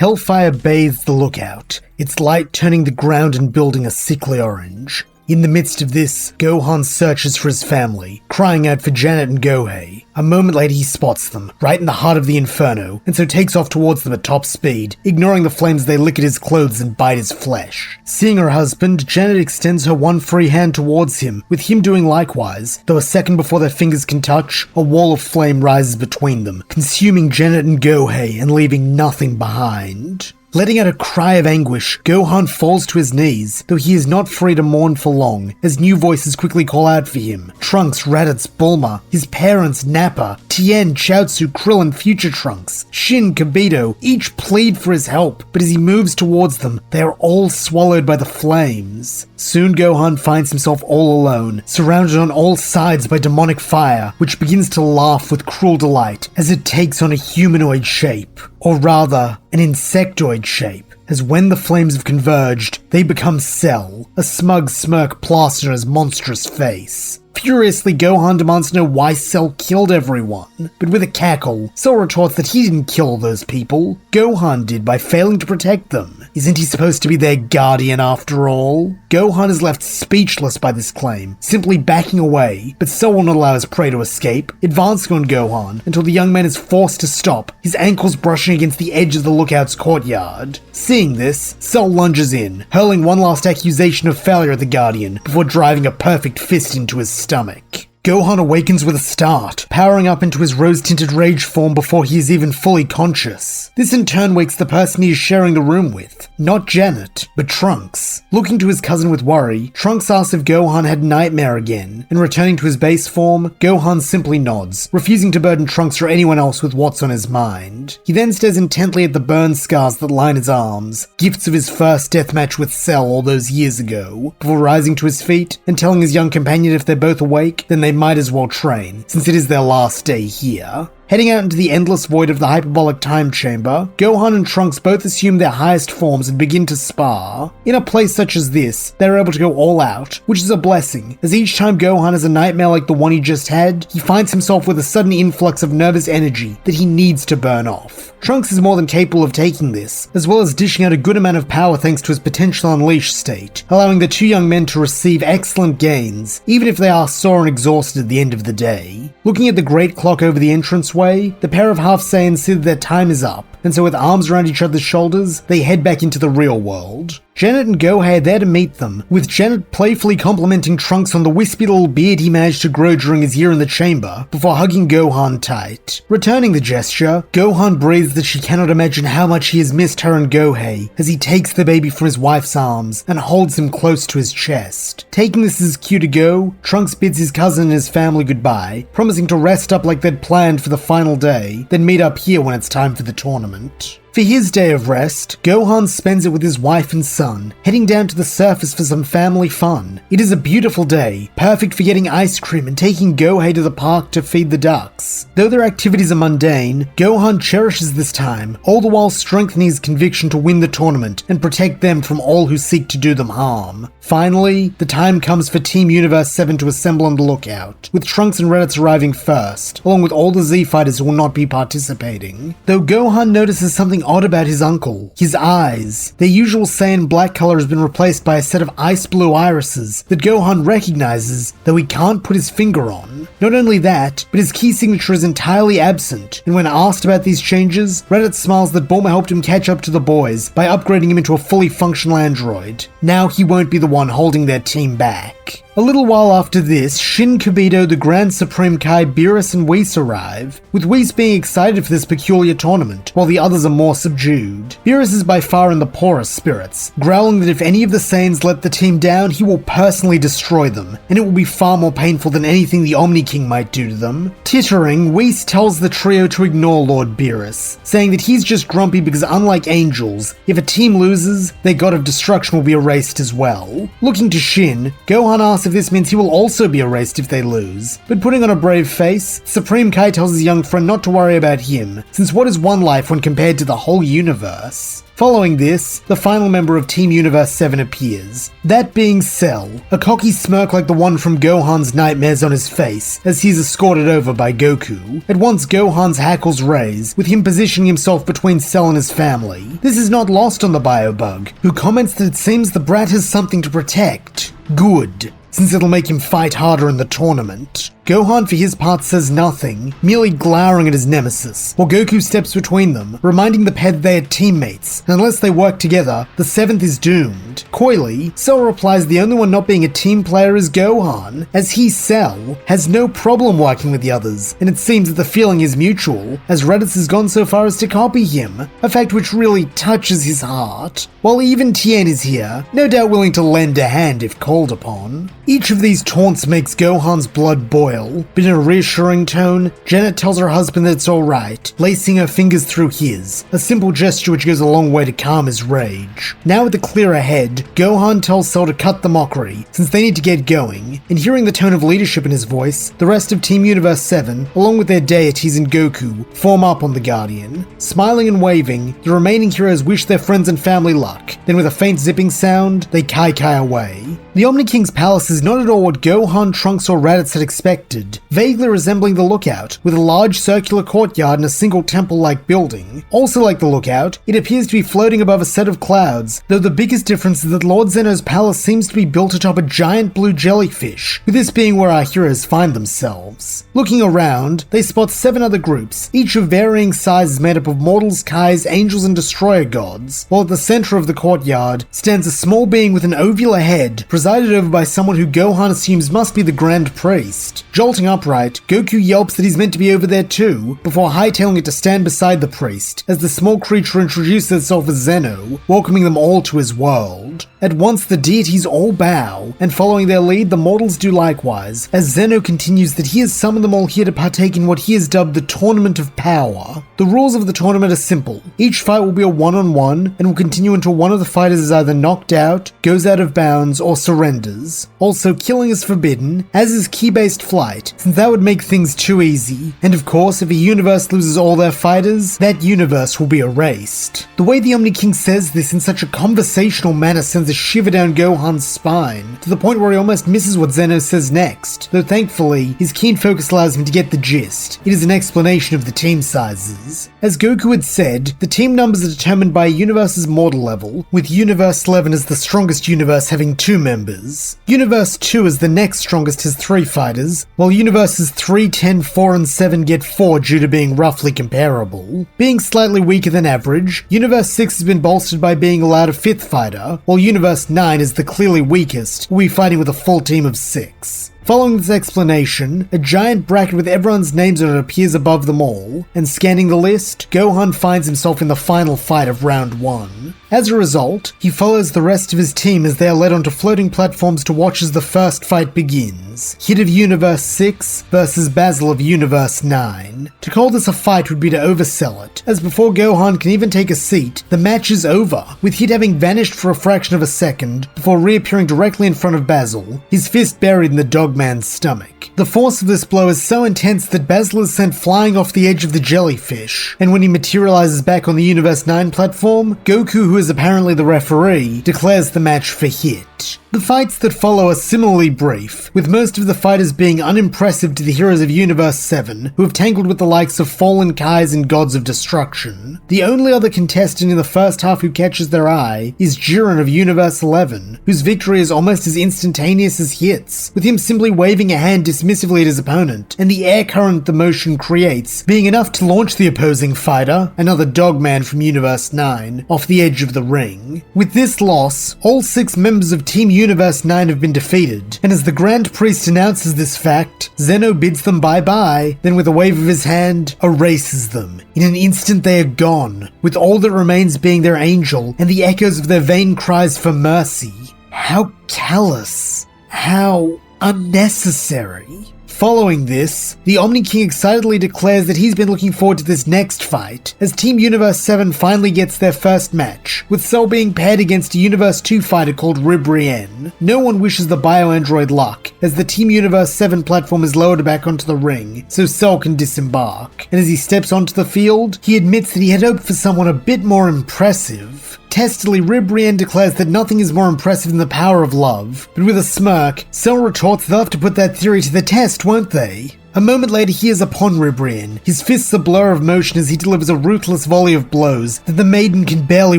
Hellfire bathes the lookout, its light turning the ground and building a sickly orange. In the midst of this, Gohan searches for his family, crying out for Janet and Gohei. A moment later he spots them, right in the heart of the inferno, and so takes off towards them at top speed, ignoring the flames they lick at his clothes and bite his flesh. Seeing her husband, Janet extends her one free hand towards him, with him doing likewise, though a second before their fingers can touch, a wall of flame rises between them, consuming Janet and Gohei and leaving nothing behind. Letting out a cry of anguish, Gohan falls to his knees, though he is not free to mourn for long, as new voices quickly call out for him. Trunks, Raditz, Bulma, his parents, Nappa, Tien, Chaozu, Krillin, Future Trunks, Shin, Kibito, each plead for his help, but as he moves towards them, they are all swallowed by the flames. Soon Gohan finds himself all alone, surrounded on all sides by demonic fire, which begins to laugh with cruel delight as it takes on a humanoid shape, or rather, an insectoid shape, as when the flames have converged, they become Cell, a smug smirk plastered on his monstrous face. Furiously, Gohan demands to know why Cell killed everyone, but with a cackle, Cell retorts that he didn't kill those people. Gohan did by failing to protect them. Isn't he supposed to be their guardian after all? Gohan is left speechless by this claim, simply backing away, but Cell will not allow his prey to escape, advancing on Gohan until the young man is forced to stop, his ankles brushing against the edge of the lookout's courtyard. Seeing this, Cell lunges in, hurling one last accusation of failure at the Guardian, before driving a perfect fist into his stomach. Gohan awakens with a start, powering up into his rose-tinted rage form before he is even fully conscious. This in turn wakes the person he is sharing the room with, not Janet, but Trunks. Looking to his cousin with worry, Trunks asks if Gohan had nightmare again, and returning to his base form, Gohan simply nods, refusing to burden Trunks or anyone else with what's on his mind. He then stares intently at the burn scars that line his arms, gifts of his first deathmatch with Cell all those years ago, before rising to his feet and telling his young companion if they're both awake, then they might as well train, since it is their last day here. Heading out into the endless void of the hyperbolic time chamber, Gohan and Trunks both assume their highest forms and begin to spar. In a place such as this, they're able to go all out, which is a blessing, as each time Gohan has a nightmare like the one he just had, he finds himself with a sudden influx of nervous energy that he needs to burn off. Trunks is more than capable of taking this, as well as dishing out a good amount of power thanks to his potential unleashed state, allowing the two young men to receive excellent gains, even if they are sore and exhausted at the end of the day. Looking at the great clock over the entranceway, the pair of half Saiyans see that their time is up, and so with arms around each other's shoulders, they head back into the real world. Janet and Gohei are there to meet them, with Janet playfully complimenting Trunks on the wispy little beard he managed to grow during his year in the chamber, before hugging Gohan tight. Returning the gesture, Gohan breathes that she cannot imagine how much he has missed her and Gohei, as he takes the baby from his wife's arms and holds him close to his chest. Taking this as his cue to go, Trunks bids his cousin and his family goodbye, promising to rest up like they'd planned for the final day, then meet up here when it's time for the tournament. For his day of rest, Gohan spends it with his wife and son, heading down to the surface for some family fun. It is a beautiful day, perfect for getting ice cream and taking Gohei to the park to feed the ducks. Though their activities are mundane, Gohan cherishes this time, all the while strengthening his conviction to win the tournament and protect them from all who seek to do them harm. Finally, the time comes for Team Universe 7 to assemble on the lookout, with Trunks and Raditz arriving first, along with all the Z-Fighters who will not be participating. Though Gohan notices something odd about his uncle, his eyes. Their usual Saiyan black color has been replaced by a set of ice blue irises that Gohan recognizes, though he can't put his finger on. Not only that, but his key signature is entirely absent, and when asked about these changes, Raditz smiles that Bulma helped him catch up to the boys by upgrading him into a fully functional android. Now he won't be the one holding their team back. A little while after this, Shin, Kibito, the Grand Supreme Kai, Beerus, and Whis arrive, with Whis being excited for this peculiar tournament, while the others are more subdued. Beerus is by far in the poorest spirits, growling that if any of the Saiyans let the team down, he will personally destroy them, and it will be far more painful than anything the Omni King might do to them. Tittering, Whis tells the trio to ignore Lord Beerus, saying that he's just grumpy because unlike angels, if a team loses, their god of destruction will be erased as well. Looking to Shin, Gohan asks if this means he will also be erased if they lose, but putting on a brave face, Supreme Kai tells his young friend not to worry about him, since what is one life when compared to the whole universe? Following this, the final member of Team Universe 7 appears, that being Cell, a cocky smirk like the one from Gohan's nightmares on his face as he is escorted over by Goku. At once Gohan's hackles raise, with him positioning himself between Cell and his family. This is not lost on the Biobug, who comments that it seems the brat has something to protect. Good, since it'll make him fight harder in the tournament. Gohan for his part says nothing, merely glowering at his nemesis, while Goku steps between them, reminding the pair that they are teammates, and unless they work together, the 7th is doomed. Coyly, Cell replies the only one not being a team player is Gohan, as he, Cell, has no problem working with the others, and it seems that the feeling is mutual, as Raditz has gone so far as to copy him, a fact which really touches his heart. While even Tien is here, no doubt willing to lend a hand if called upon. Each of these taunts makes Gohan's blood boil, but in a reassuring tone, Janet tells her husband that it's alright, lacing her fingers through his, a simple gesture which goes a long way to calm his rage. Now with the clear ahead, Gohan tells Cell to cut the mockery, since they need to get going, and hearing the tone of leadership in his voice, the rest of Team Universe 7, along with their deities and Goku, form up on the Guardian. Smiling and waving, the remaining heroes wish their friends and family luck, then with a faint zipping sound, they kai away. The Omni King's palace is not at all what Gohan, Trunks or Raditz had expected, vaguely resembling the Lookout, with a large circular courtyard and a single temple-like building. Also like the Lookout, it appears to be floating above a set of clouds, though the biggest difference is that Lord Zeno's palace seems to be built atop a giant blue jellyfish, with this being where our heroes find themselves. Looking around, they spot 7 other groups, each of varying sizes made up of mortals, Kais, angels and destroyer gods, while at the center of the courtyard stands a small being with an ovular head, presided over by someone who Gohan assumes must be the Grand Priest. Jolting upright, Goku yelps that he's meant to be over there too, before hightailing it to stand beside the priest, as the small creature introduces itself as Zeno, welcoming them all to his world. At once the deities all bow, and following their lead the mortals do likewise, as Zeno continues that he has summoned them all here to partake in what he has dubbed the Tournament of Power. The rules of the tournament are simple. Each fight will be a one-on-one, and will continue until one of the fighters is either knocked out, goes out of bounds, or surrenders. Also, killing is forbidden, as is ki-based flight, since that would make things too easy. And of course, if a universe loses all their fighters, that universe will be erased. The way the Omni King says this in such a conversational manner sends a shiver down Gohan's spine, to the point where he almost misses what Zeno says next, though thankfully, his keen focus allows him to get the gist. It is an explanation of the team sizes. As Goku had said, the team numbers are determined by a universe's mortal level, with Universe 11 as the strongest universe having 2 members. Universe 2 as the next strongest has 3 fighters, while Universes 3, 10, 4 and 7 get 4 due to being roughly comparable. Being slightly weaker than average, Universe 6 has been bolstered by being allowed a 5th fighter, while Universe 9 is the clearly weakest, will be fighting with a full team of 6. Following this explanation, a giant bracket with everyone's names on it appears above them all, and scanning the list, Gohan finds himself in the final fight of round 1. As a result, he follows the rest of his team as they are led onto floating platforms to watch as the first fight begins. Hit of Universe 6 versus Basil of Universe 9. To call this a fight would be to oversell it, as before Gohan can even take a seat, the match is over, with Hit having vanished for a fraction of a second before reappearing directly in front of Basil, his fist buried in the Dogman's stomach. The force of this blow is so intense that Basil is sent flying off the edge of the jellyfish, and when he materializes back on the Universe 9 platform, Goku, who is apparently the referee, declares the match for Hit. The fights that follow are similarly brief, with most of the fighters being unimpressive to the heroes of Universe 7, who have tangled with the likes of fallen Kais and gods of destruction. The only other contestant in the first half who catches their eye is Jiren of Universe 11, whose victory is almost as instantaneous as Hit's, with him simply waving a hand dismissively at his opponent, and the air current the motion creates being enough to launch the opposing fighter, another Dogman from Universe 9, off the edge of the ring. With this loss, all 6 members of Team Universe 9 have been defeated, and as the Grand Priest announces this fact, Zeno bids them bye-bye, then with a wave of his hand, erases them. In an instant they are gone, with all that remains being their angel and the echoes of their vain cries for mercy. How callous. How unnecessary. Following this, the Omni King excitedly declares that he's been looking forward to this next fight, as Team Universe 7 finally gets their first match, with Cell being paired against a Universe 2 fighter called Ribrienne. No one wishes the bioandroid luck, as the Team Universe 7 platform is lowered back onto the ring, so Cell can disembark. And as he steps onto the field, he admits that he had hoped for someone a bit more impressive. Testily, Ribrienne declares that nothing is more impressive than the power of love, but with a smirk, Cell retorts they'll have to put that theory to the test, won't they? A moment later, he is upon Ribrienne, his fists a blur of motion as he delivers a ruthless volley of blows that the maiden can barely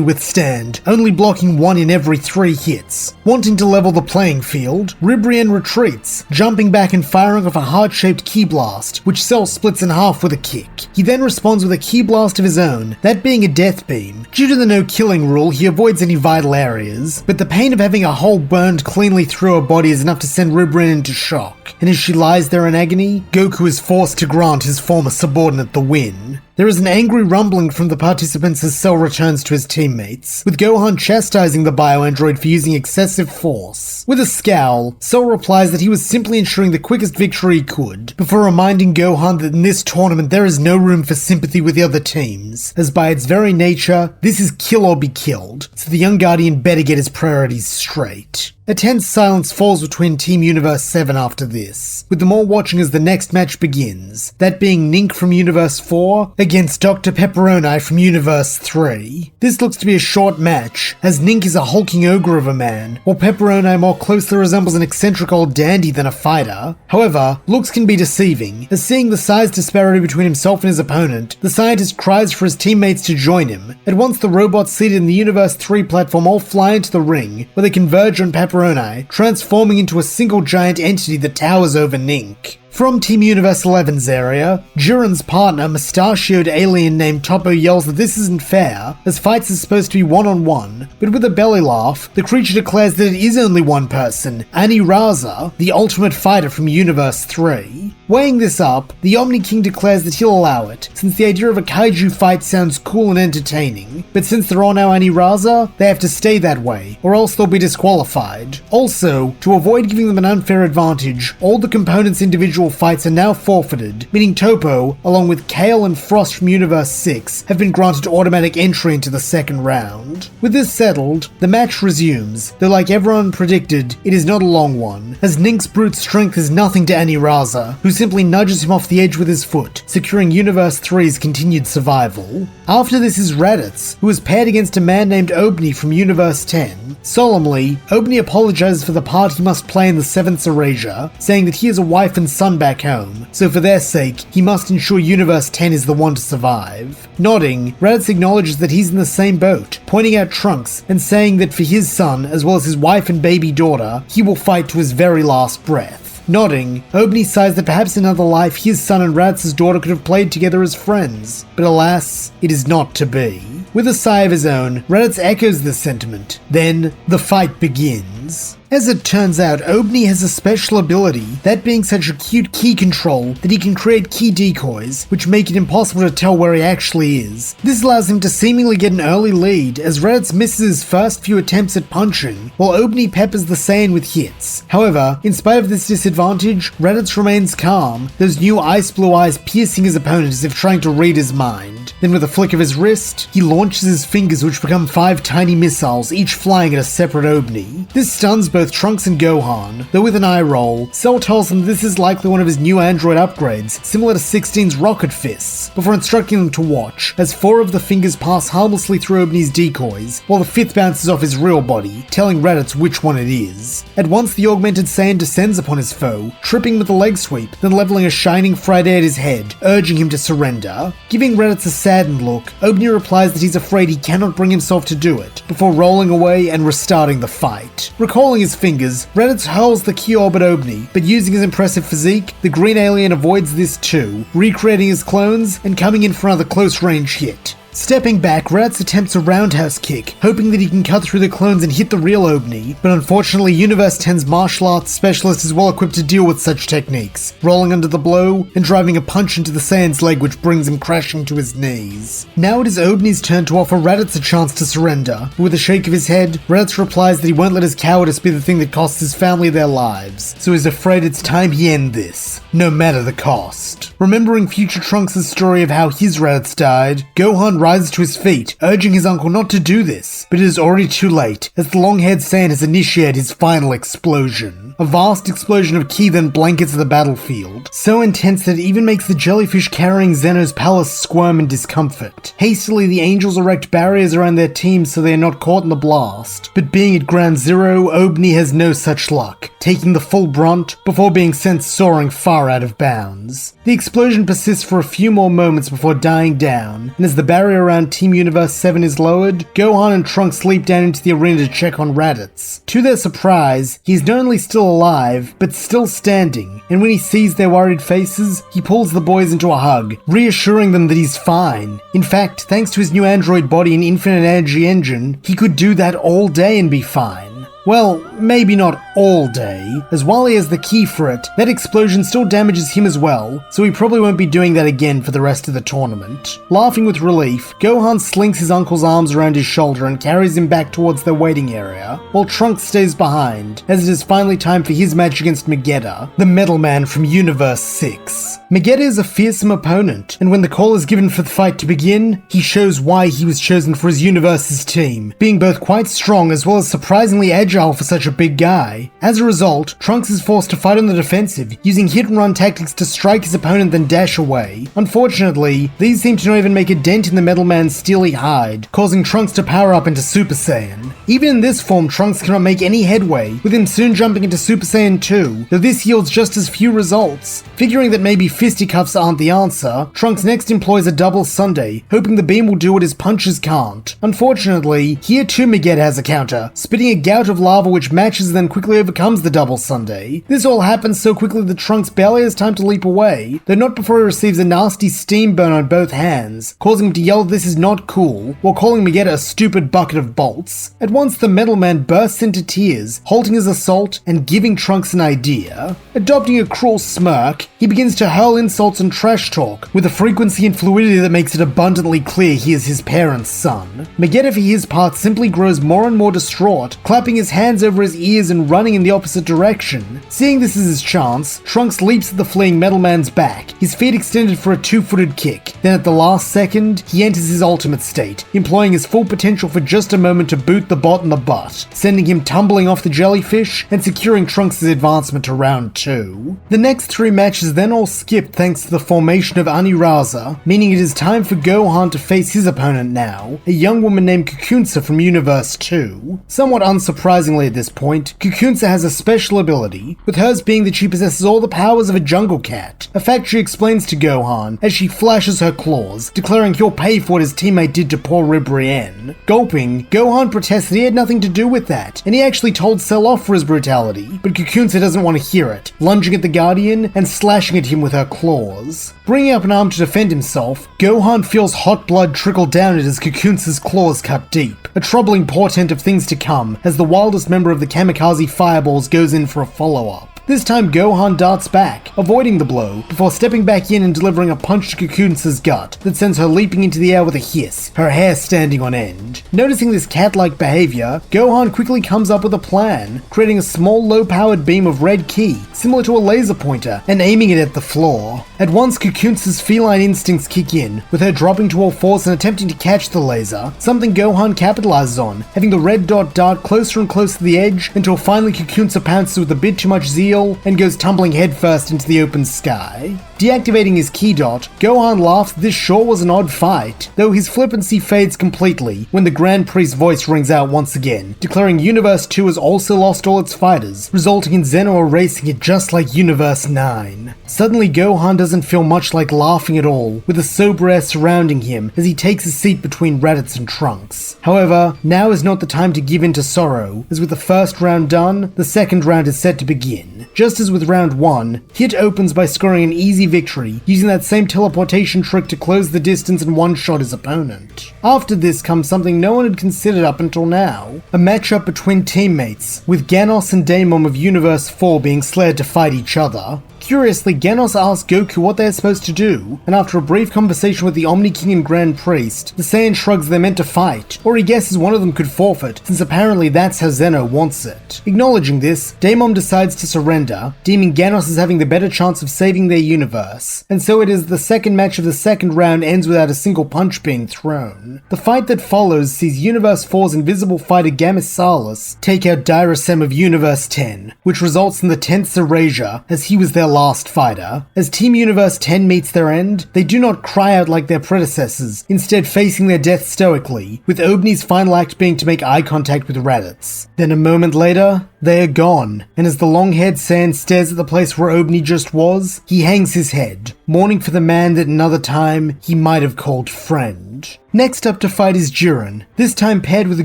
withstand, only blocking 1 in every 3 hits. Wanting to level the playing field, Ribrienne retreats, jumping back and firing off a heart-shaped ki blast, which Cell splits in half with a kick. He then responds with a ki blast of his own, that being a death beam. Due to the no-killing rule, he avoids any vital areas, but the pain of having a hole burned cleanly through her body is enough to send Ribrienne into shock, and as she lies there in agony, Goku is forced to grant his former subordinate the win. There is an angry rumbling from the participants as Cell returns to his teammates, with Gohan chastising the bioandroid for using excessive force. With a scowl, Cell replies that he was simply ensuring the quickest victory he could, before reminding Gohan that in this tournament there is no room for sympathy with the other teams, as by its very nature, this is kill or be killed, so the young Guardian better get his priorities straight. A tense silence falls between Team Universe 7 after this, with them all watching as the next match begins, that being Nink from Universe 4 against Dr. Pepperoni from Universe 3. This looks to be a short match, as Nink is a hulking ogre of a man, while Pepperoni more closely resembles an eccentric old dandy than a fighter. However, looks can be deceiving, as seeing the size disparity between himself and his opponent, the scientist cries for his teammates to join him. At once the robots seated in the Universe 3 platform all fly into the ring, where they converge on Pepperoni, transforming into a single giant entity that towers over Nink. From Team Universe 11's area, Jiren's partner, mustachioed alien named Topo, yells that this isn't fair, as fights are supposed to be one-on-one, but with a belly laugh, the creature declares that it is only one person, Ani Raza, the ultimate fighter from Universe 3. Weighing this up, the Omni King declares that he'll allow it, since the idea of a kaiju fight sounds cool and entertaining, but since they're all now Ani Raza, they have to stay that way, or else they'll be disqualified. Also, to avoid giving them an unfair advantage, all the components' individual fights are now forfeited, meaning Topo, along with Kale and Frost from Universe 6, have been granted automatic entry into the second round. With this settled, the match resumes, though like everyone predicted, it is not a long one, as Nink's brute strength is nothing to Ani Raza, who simply nudges him off the edge with his foot, securing Universe 3's continued survival. After this is Raditz, who is paired against a man named Obni from Universe 10. Solemnly, Obni apologizes for the part he must play in the 7th Erasure, saying that he has a wife and son back home, so for their sake, he must ensure Universe 10 is the one to survive. Nodding, Raditz acknowledges that he's in the same boat, pointing out Trunks and saying that for his son, as well as his wife and baby daughter, he will fight to his very last breath. Nodding, Obni sighs that perhaps in another life his son and Raditz's daughter could have played together as friends, but alas, it is not to be. With a sigh of his own, Raditz echoes this sentiment. Then, the fight begins. As it turns out, Obni has a special ability, that being such acute key control that he can create key decoys, which make it impossible to tell where he actually is. This allows him to seemingly get an early lead, as Raditz misses his first few attempts at punching, while Obni peppers the Saiyan with hits. However, in spite of this disadvantage, Raditz remains calm, those new ice blue eyes piercing his opponent as if trying to read his mind. Then with a flick of his wrist, he launches his fingers, which become 5 tiny missiles, each flying at a separate Obni. This stuns both Trunks and Gohan, though with an eye roll, Cell tells them this is likely one of his new android upgrades, similar to 16's rocket fists, before instructing them to watch, as 4 of the fingers pass harmlessly through Obni's decoys, while the 5th bounces off his real body, telling Raditz which one it is. At once the augmented Saiyan descends upon his foe, tripping with a leg sweep, then leveling a shining Friday at his head, urging him to surrender. Giving Raditz a saddened look, Obni replies that he's afraid he cannot bring himself to do it, before rolling away and restarting the fight. Recalling his fingers, Raditz hurls the key orb at Obni, but using his impressive physique, the green alien avoids this too, recreating his clones and coming in for another close-range hit. Stepping back, Raditz attempts a roundhouse kick, hoping that he can cut through the clones and hit the real Obni, but unfortunately Universe 10's martial arts specialist is well equipped to deal with such techniques, rolling under the blow and driving a punch into the Saiyan's leg which brings him crashing to his knees. Now it is Obni's turn to offer Raditz a chance to surrender, but with a shake of his head, Raditz replies that he won't let his cowardice be the thing that costs his family their lives, so he's afraid it's time he end this, no matter the cost. Remembering future Trunks' story of how his Raditz died, Gohan rises to his feet, urging his uncle not to do this, but it is already too late, as the long-haired Saiyan has initiated his final explosion. A vast explosion of ki then blankets the battlefield, so intense that it even makes the jellyfish carrying Zeno's palace squirm in discomfort. Hastily, the angels erect barriers around their teams so they are not caught in the blast, but being at ground zero, Obni has no such luck, taking the full brunt before being sent soaring far out of bounds. The explosion persists for a few more moments before dying down, and as the barrier around Team Universe 7 is lowered, Gohan and Trunks leap down into the arena to check on Raditz. To their surprise, he is not only still alive, but still standing, and when he sees their worried faces, he pulls the boys into a hug, reassuring them that he's fine. In fact, thanks to his new android body and infinite energy engine, he could do that all day and be fine. Well, maybe not all day, as while he has the key for it, that explosion still damages him as well, so he probably won't be doing that again for the rest of the tournament. Laughing with relief, Gohan slinks his uncle's arms around his shoulder and carries him back towards their waiting area, while Trunks stays behind, as it is finally time for his match against Megetta, the Metal Man from Universe 6. Megetta is a fearsome opponent, and when the call is given for the fight to begin, he shows why he was chosen for his universe's team, being both quite strong as well as surprisingly agile for such a big guy. As a result, Trunks is forced to fight on the defensive, using hit-and-run tactics to strike his opponent then dash away. Unfortunately, these seem to not even make a dent in the Metal Man's steely hide, causing Trunks to power up into Super Saiyan. Even in this form, Trunks cannot make any headway, with him soon jumping into Super Saiyan 2, though this yields just as few results. Figuring that maybe fisticuffs aren't the answer, Trunks next employs a double Sunday, hoping the beam will do what his punches can't. Unfortunately, here too Megetta has a counter, spitting a gout of lava which matches then quickly overcomes the double Sunday. This all happens so quickly that Trunks barely has time to leap away, though not before he receives a nasty steam burn on both hands, causing him to yell this is not cool, while calling Megetta a stupid bucket of bolts. At once the Metal Man bursts into tears, halting his assault and giving Trunks an idea. Adopting a cruel smirk, he begins to hurl insults and trash talk, with a frequency and fluidity that makes it abundantly clear he is his parents' son. Megetta for his part simply grows more and more distraught, clapping his hands over his ears and running in the opposite direction. Seeing this as his chance, Trunks leaps at the fleeing Metal Man's back, his feet extended for a two-footed kick. Then at the last second, he enters his ultimate state, employing his full potential for just a moment to boot the bot in the butt, sending him tumbling off the jellyfish and securing Trunks' advancement to round 2. The next 3 matches then all skipped thanks to the formation of Aniraza, meaning it is time for Gohan to face his opponent now, a young woman named Kukunsa from Universe 2. Somewhat unsurprisingly at this point, Kukunsa has a special ability, with hers being that she possesses all the powers of a jungle cat, a fact she explains to Gohan as she flashes her claws, declaring he'll pay for what his teammate did to poor Brienne. Gulping, Gohan protests that he had nothing to do with that, and he actually told Cell off for his brutality, but Kukunsa doesn't want to hear it, lunging at the Guardian and slashing at him with her claws. Bringing up an arm to defend himself, Gohan feels hot blood trickle down it as Kukunsa's claws cut deep, a troubling portent of things to come as the wildest member of the Kamikaze Fireballs goes in for a follow-up. This time Gohan darts back, avoiding the blow, before stepping back in and delivering a punch to Kukunsa's gut that sends her leaping into the air with a hiss, her hair standing on end. Noticing this cat-like behavior, Gohan quickly comes up with a plan, creating a small low-powered beam of red ki, similar to a laser pointer, and aiming it at the floor. At once Kukunsa's feline instincts kick in, with her dropping to all fours and attempting to catch the laser, something Gohan capitalizes on, having the red dot dart closer and closer to the edge until finally Kukunsa pounces with a bit too much zeal and goes tumbling headfirst into the open sky. Deactivating his ki dot, Gohan laughs that this sure was an odd fight, though his flippancy fades completely when the Grand Priest's voice rings out once again, declaring Universe 2 has also lost all its fighters, resulting in Zeno erasing it just like Universe 9. Suddenly, Gohan doesn't feel much like laughing at all, with a sober air surrounding him as he takes a seat between Raditz and Trunks. However, now is not the time to give in to sorrow, as with the first round done, the second round is set to begin. Just as with round 1, Hit opens by scoring an easy victory, using that same teleportation trick to close the distance and one-shot his opponent. After this comes something no one had considered up until now, a matchup between teammates, with Genos and Daemon of Universe 4 being slared to fight each other. Curiously, Genos asks Goku what they are supposed to do, and after a brief conversation with the Omni King and Grand Priest, the Saiyan shrugs they're meant to fight, or he guesses one of them could forfeit, since apparently that's how Zeno wants it. Acknowledging this, Daemon decides to surrender, deeming Genos as having the better chance of saving their universe, and so it is the second match of the second round ends without a single punch being thrown. The fight that follows sees Universe 4's invisible fighter Gamis Salas take out Dirasem of Universe 10, which results in the 10th erasure, as he was their last fighter. As Team Universe 10 meets their end, they do not cry out like their predecessors, instead facing their death stoically, with Obni's final act being to make eye contact with Raditz. Then a moment later, they are gone, and as the long-haired Saiyan stares at the place where Obni just was, he hangs his head, mourning for the man that another time he might have called friend. Next up to fight is Jiren, this time paired with a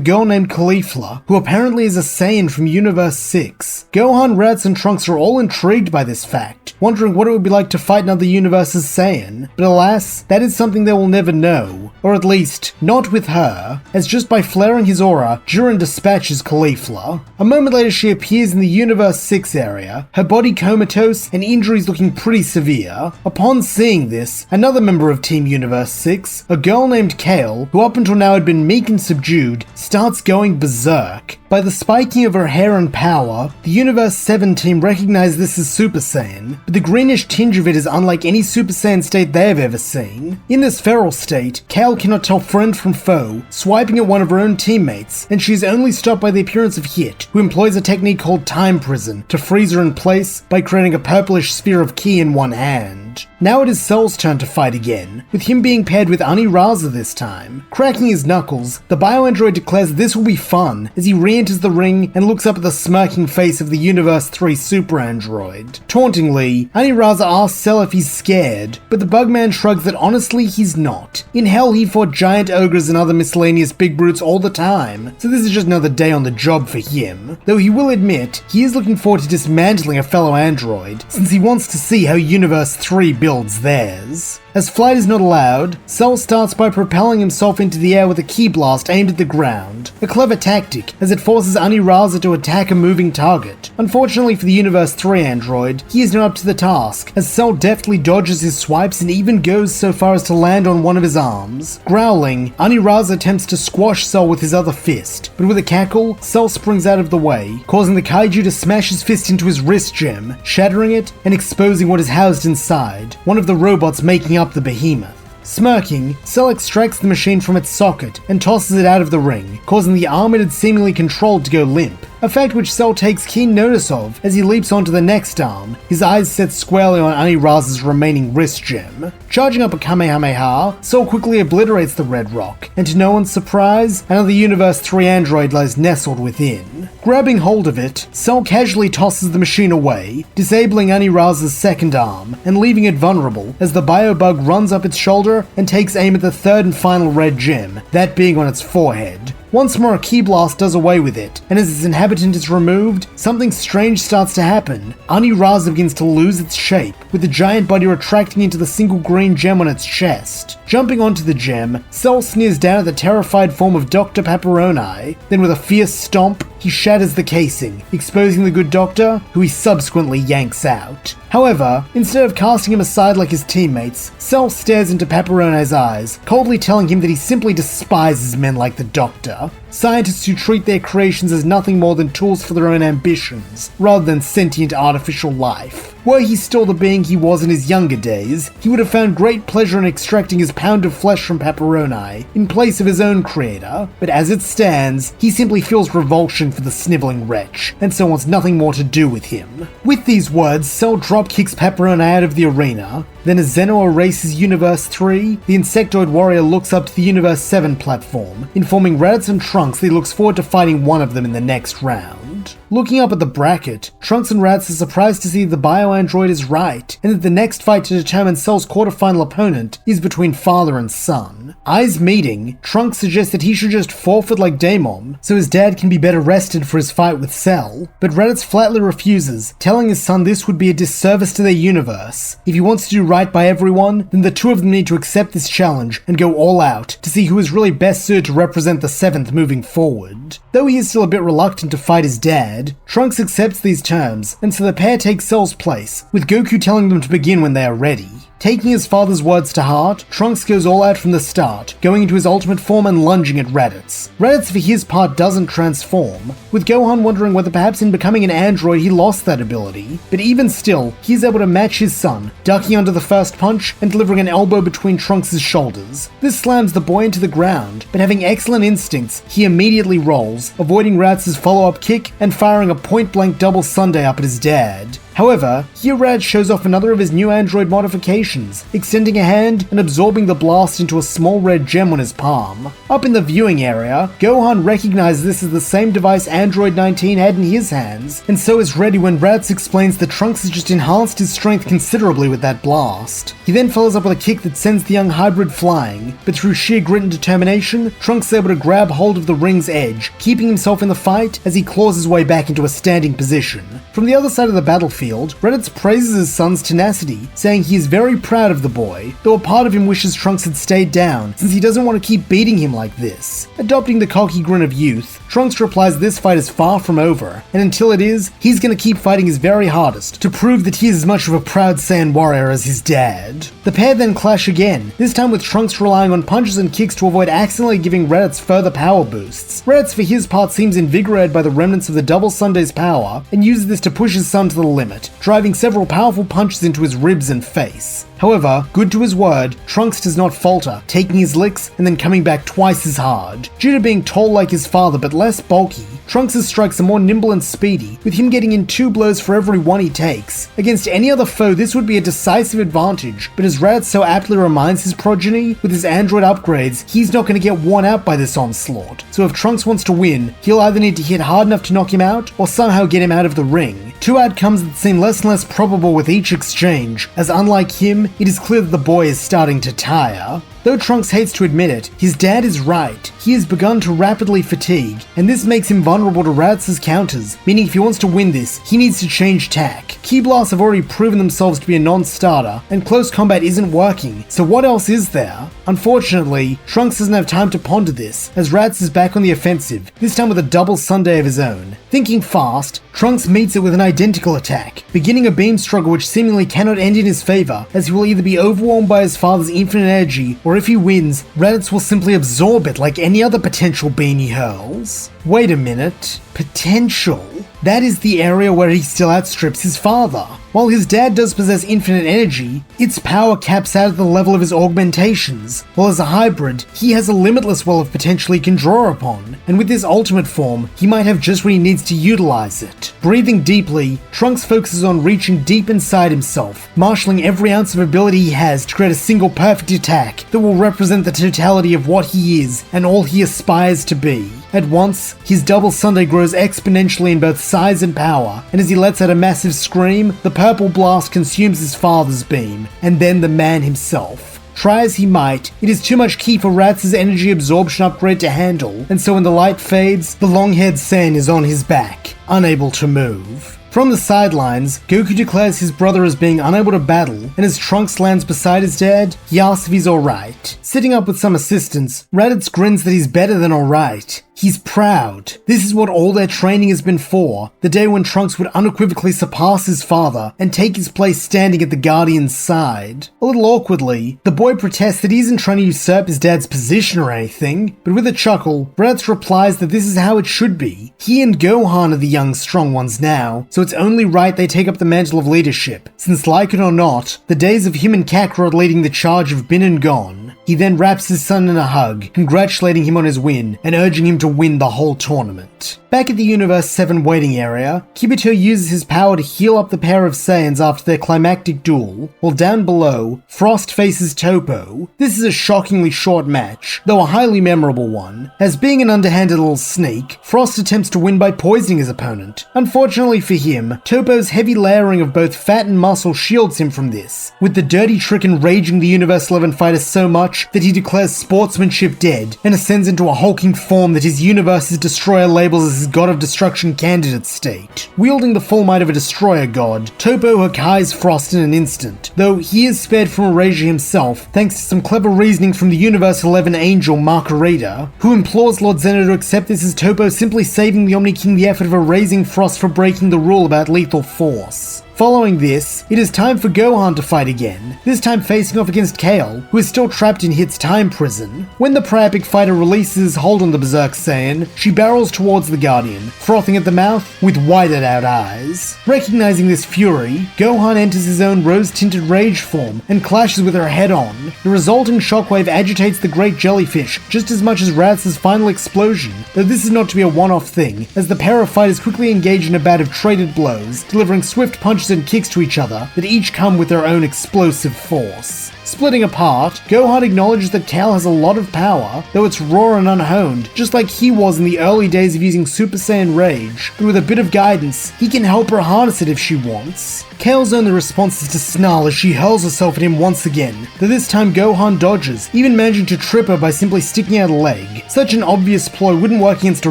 girl named Caulifla, who apparently is a Saiyan from Universe 6. Gohan, Raditz, and Trunks are all intrigued by this fact, wondering what it would be like to fight another universe's Saiyan, but alas, that is something they will never know, or at least, not with her, as just by flaring his aura, Jiren dispatches Caulifla. A moment later she appears in the Universe 6 area, her body comatose and injuries looking pretty severe. Upon seeing this, another member of Team Universe 6, a girl named Kale, who up until now had been meek and subdued, starts going berserk. By the spiking of her hair and power, the Universe 7 team recognize this as Super Saiyan, but the greenish tinge of it is unlike any Super Saiyan state they have ever seen. In this feral state, Kale cannot tell friend from foe, swiping at one of her own teammates, and she is only stopped by the appearance of Hit, who employs a technique called Time Prison to freeze her in place by creating a purplish sphere of ki in one hand. Now it is Cell's turn to fight again, with him being paired with Aniraza this time. Cracking his knuckles, the bioandroid declares this will be fun as he re-enters the ring and looks up at the smirking face of the Universe 3 super android. Tauntingly, Aniraza asks Cell if he's scared, but the Bugman shrugs that honestly he's not. In hell he fought giant ogres and other miscellaneous big brutes all the time, so this is just another day on the job for him. Though he will admit, he is looking forward to dismantling a fellow android, since he wants to see how Universe 3 builds theirs. As flight is not allowed, Cell starts by propelling himself into the air with a ki blast aimed at the ground. A clever tactic, as it forces Aniraza to attack a moving target. Unfortunately for the Universe 3 android, he is not up to the task, as Cell deftly dodges his swipes and even goes so far as to land on one of his arms. Growling, Aniraza attempts to squash Cell with his other fist, but with a cackle, Cell springs out of the way, causing the kaiju to smash his fist into his wrist gem, shattering it and exposing what is housed inside, one of the robots making up the behemoth. Smirking, Cell extracts the machine from its socket and tosses it out of the ring, causing the arm it had seemingly controlled to go limp, a fact which Cell takes keen notice of as he leaps onto the next arm, his eyes set squarely on Aniraza's remaining wrist gem. Charging up a Kamehameha, Cell quickly obliterates the red rock, and to no one's surprise, another Universe 3 android lies nestled within. Grabbing hold of it, Cell casually tosses the machine away, disabling Aniraza's second arm and leaving it vulnerable as the biobug runs up its shoulder and takes aim at the third and final red gem, that being on its forehead. Once more, a ki blast does away with it, and as its inhabitant is removed, something strange starts to happen. Aniraza begins to lose its shape, with the giant body retracting into the single green gem on its chest. Jumping onto the gem, Cell sneers down at the terrified form of Dr. Pepperoni, then with a fierce stomp, he shatters the casing, exposing the good doctor, who he subsequently yanks out. However, instead of casting him aside like his teammates, Cell stares into Pepperoni's eyes, coldly telling him that he simply despises men like the Doctor. Scientists who treat their creations as nothing more than tools for their own ambitions, rather than sentient artificial life. Were he still the being he was in his younger days, he would have found great pleasure in extracting his pound of flesh from Pepperoni, in place of his own creator, but as it stands, he simply feels revulsion for the sniveling wretch, and so wants nothing more to do with him. With these words, Cell drop-kicks Pepperoni out of the arena. Then as Zeno erases Universe 3, the Insectoid warrior looks up to the Universe 7 platform, informing Raditz and Trunks that he looks forward to fighting one of them in the next round. Looking up at the bracket, Trunks and Raditz are surprised to see the bio-android is right, and that the next fight to determine Cell's quarterfinal opponent is between father and son. Eyes meeting, Trunks suggests that he should just forfeit like Daemon, so his dad can be better rested for his fight with Cell, but Raditz flatly refuses, telling his son this would be a disservice to their universe. If he wants to do right by everyone, then the two of them need to accept this challenge and go all out to see who is really best suited to represent the 7th moving forward. Though he is still a bit reluctant to fight his dad, Trunks accepts these terms, and so the pair take Cell's place, with Goku telling them to begin when they are ready. Taking his father's words to heart, Trunks goes all out from the start, going into his ultimate form and lunging at Raditz. Raditz for his part doesn't transform, with Gohan wondering whether perhaps in becoming an android he lost that ability, but even still, he's able to match his son, ducking under the first punch and delivering an elbow between Trunks' shoulders. This slams the boy into the ground, but having excellent instincts, he immediately rolls, avoiding Raditz's follow-up kick and firing a point-blank double Sunday up at his dad. However, here Rad shows off another of his new android modifications, extending a hand and absorbing the blast into a small red gem on his palm. Up in the viewing area, Gohan recognizes this as the same device Android 19 had in his hands, and so is ready when Raditz explains that Trunks has just enhanced his strength considerably with that blast. He then follows up with a kick that sends the young hybrid flying, but through sheer grit and determination, Trunks is able to grab hold of the ring's edge, keeping himself in the fight as he claws his way back into a standing position. From the other side of the battlefield, Raditz praises his son's tenacity, saying he is very proud of the boy, though a part of him wishes Trunks had stayed down, since he doesn't want to keep beating him like this. Adopting the cocky grin of youth, Trunks replies this fight is far from over, and until it is, he's gonna keep fighting his very hardest to prove that he is as much of a proud Saiyan warrior as his dad. The pair then clash again, this time with Trunks relying on punches and kicks to avoid accidentally giving Raditz further power boosts. Raditz for his part seems invigorated by the remnants of the Double Sunday's power, and uses this to push his son to the limit, driving several powerful punches into his ribs and face. However, good to his word, Trunks does not falter, taking his licks and then coming back twice as hard. Due to being tall like his father but less bulky, Trunks' strikes are more nimble and speedy, with him getting in 2 blows for every one he takes. Against any other foe, this would be a decisive advantage, but as Raditz so aptly reminds his progeny, with his android upgrades, he's not going to get worn out by this onslaught. So if Trunks wants to win, he'll either need to hit hard enough to knock him out, or somehow get him out of the ring. 2 outcomes that seem less and less probable with each exchange, as unlike him, it is clear that the boy is starting to tire. Though Trunks hates to admit it, his dad is right. He has begun to rapidly fatigue, and this makes him vulnerable to Raditz's counters, meaning if he wants to win this, he needs to change tack. Ki blasts have already proven themselves to be a non-starter, and close combat isn't working, so what else is there? Unfortunately, Trunks doesn't have time to ponder this, as Raditz is back on the offensive, this time with a double Sunday of his own. Thinking fast, Trunks meets it with an identical attack, beginning a beam struggle which seemingly cannot end in his favor, as he will either be overwhelmed by his father's infinite energy, or if he wins, Raditz will simply absorb it like any other potential beam he hurls. Wait a minute. Potential? That is the area where he still outstrips his father. While his dad does possess infinite energy, its power caps out at the level of his augmentations, while as a hybrid, he has a limitless well of potential he can draw upon, and with this ultimate form, he might have just what he needs to utilize it. Breathing deeply, Trunks focuses on reaching deep inside himself, marshalling every ounce of ability he has to create a single perfect attack that will represent the totality of what he is and all he aspires to be. At once, his double Sunday grows exponentially in both size and power, and as he lets out a massive scream, the purple blast consumes his father's beam, and then the man himself. Try as he might, it is too much ki for Raditz's energy absorption upgrade to handle, and so when the light fades, the long-haired Saiyan is on his back, unable to move. From the sidelines, Goku declares his brother as being unable to battle, and as Trunks lands beside his dad, he asks if he's alright. Sitting up with some assistance, Raditz grins that he's better than alright. He's proud. This is what all their training has been for, the day when Trunks would unequivocally surpass his father and take his place standing at the Guardian's side. A little awkwardly, the boy protests that he isn't trying to usurp his dad's position or anything, but with a chuckle, Raditz replies that this is how it should be. He and Gohan are the young strong ones now, so it's only right they take up the mantle of leadership, since like it or not, the days of him and Kakarot leading the charge have been and gone. He then wraps his son in a hug, congratulating him on his win and urging him to win the whole tournament. Back at the Universe 7 waiting area, Kibito uses his power to heal up the pair of Saiyans after their climactic duel, while down below, Frost faces Toppo. This is a shockingly short match, though a highly memorable one, as being an underhanded little sneak, Frost attempts to win by poisoning his opponent. Unfortunately for him, Toppo's heavy layering of both fat and muscle shields him from this, with the dirty trick enraging the Universe 11 fighter so much that he declares sportsmanship dead and ascends into a hulking form that his universe's destroyer labels as his god of destruction candidate state. Wielding the full might of a destroyer god, Toppo Hakai's Frost in an instant, though he is spared from erasure himself thanks to some clever reasoning from the Universe 11 angel Margarita, who implores Lord Zeno to accept this as Toppo simply saving the Omni King the effort of erasing Frost for breaking the rule about lethal force. Following this, it is time for Gohan to fight again, this time facing off against Kale, who is still trapped in Hit's time prison. When the Priapic fighter releases his hold on the Berserk Saiyan, she barrels towards the Guardian, frothing at the mouth with whited-out eyes. Recognizing this fury, Gohan enters his own rose-tinted rage form and clashes with her head-on. The resulting shockwave agitates the great jellyfish just as much as Raditz' final explosion, though this is not to be a one-off thing, as the pair of fighters quickly engage in a bout of traded blows, delivering swift punches and kicks to each other that each come with their own explosive force. Splitting apart, Gohan acknowledges that Cal has a lot of power, though it's raw and unhoned, just like he was in the early days of using Super Saiyan Rage, but with a bit of guidance, he can help her harness it if she wants. Kale's only response is to snarl as she hurls herself at him once again, though this time Gohan dodges, even managing to trip her by simply sticking out a leg. Such an obvious ploy wouldn't work against a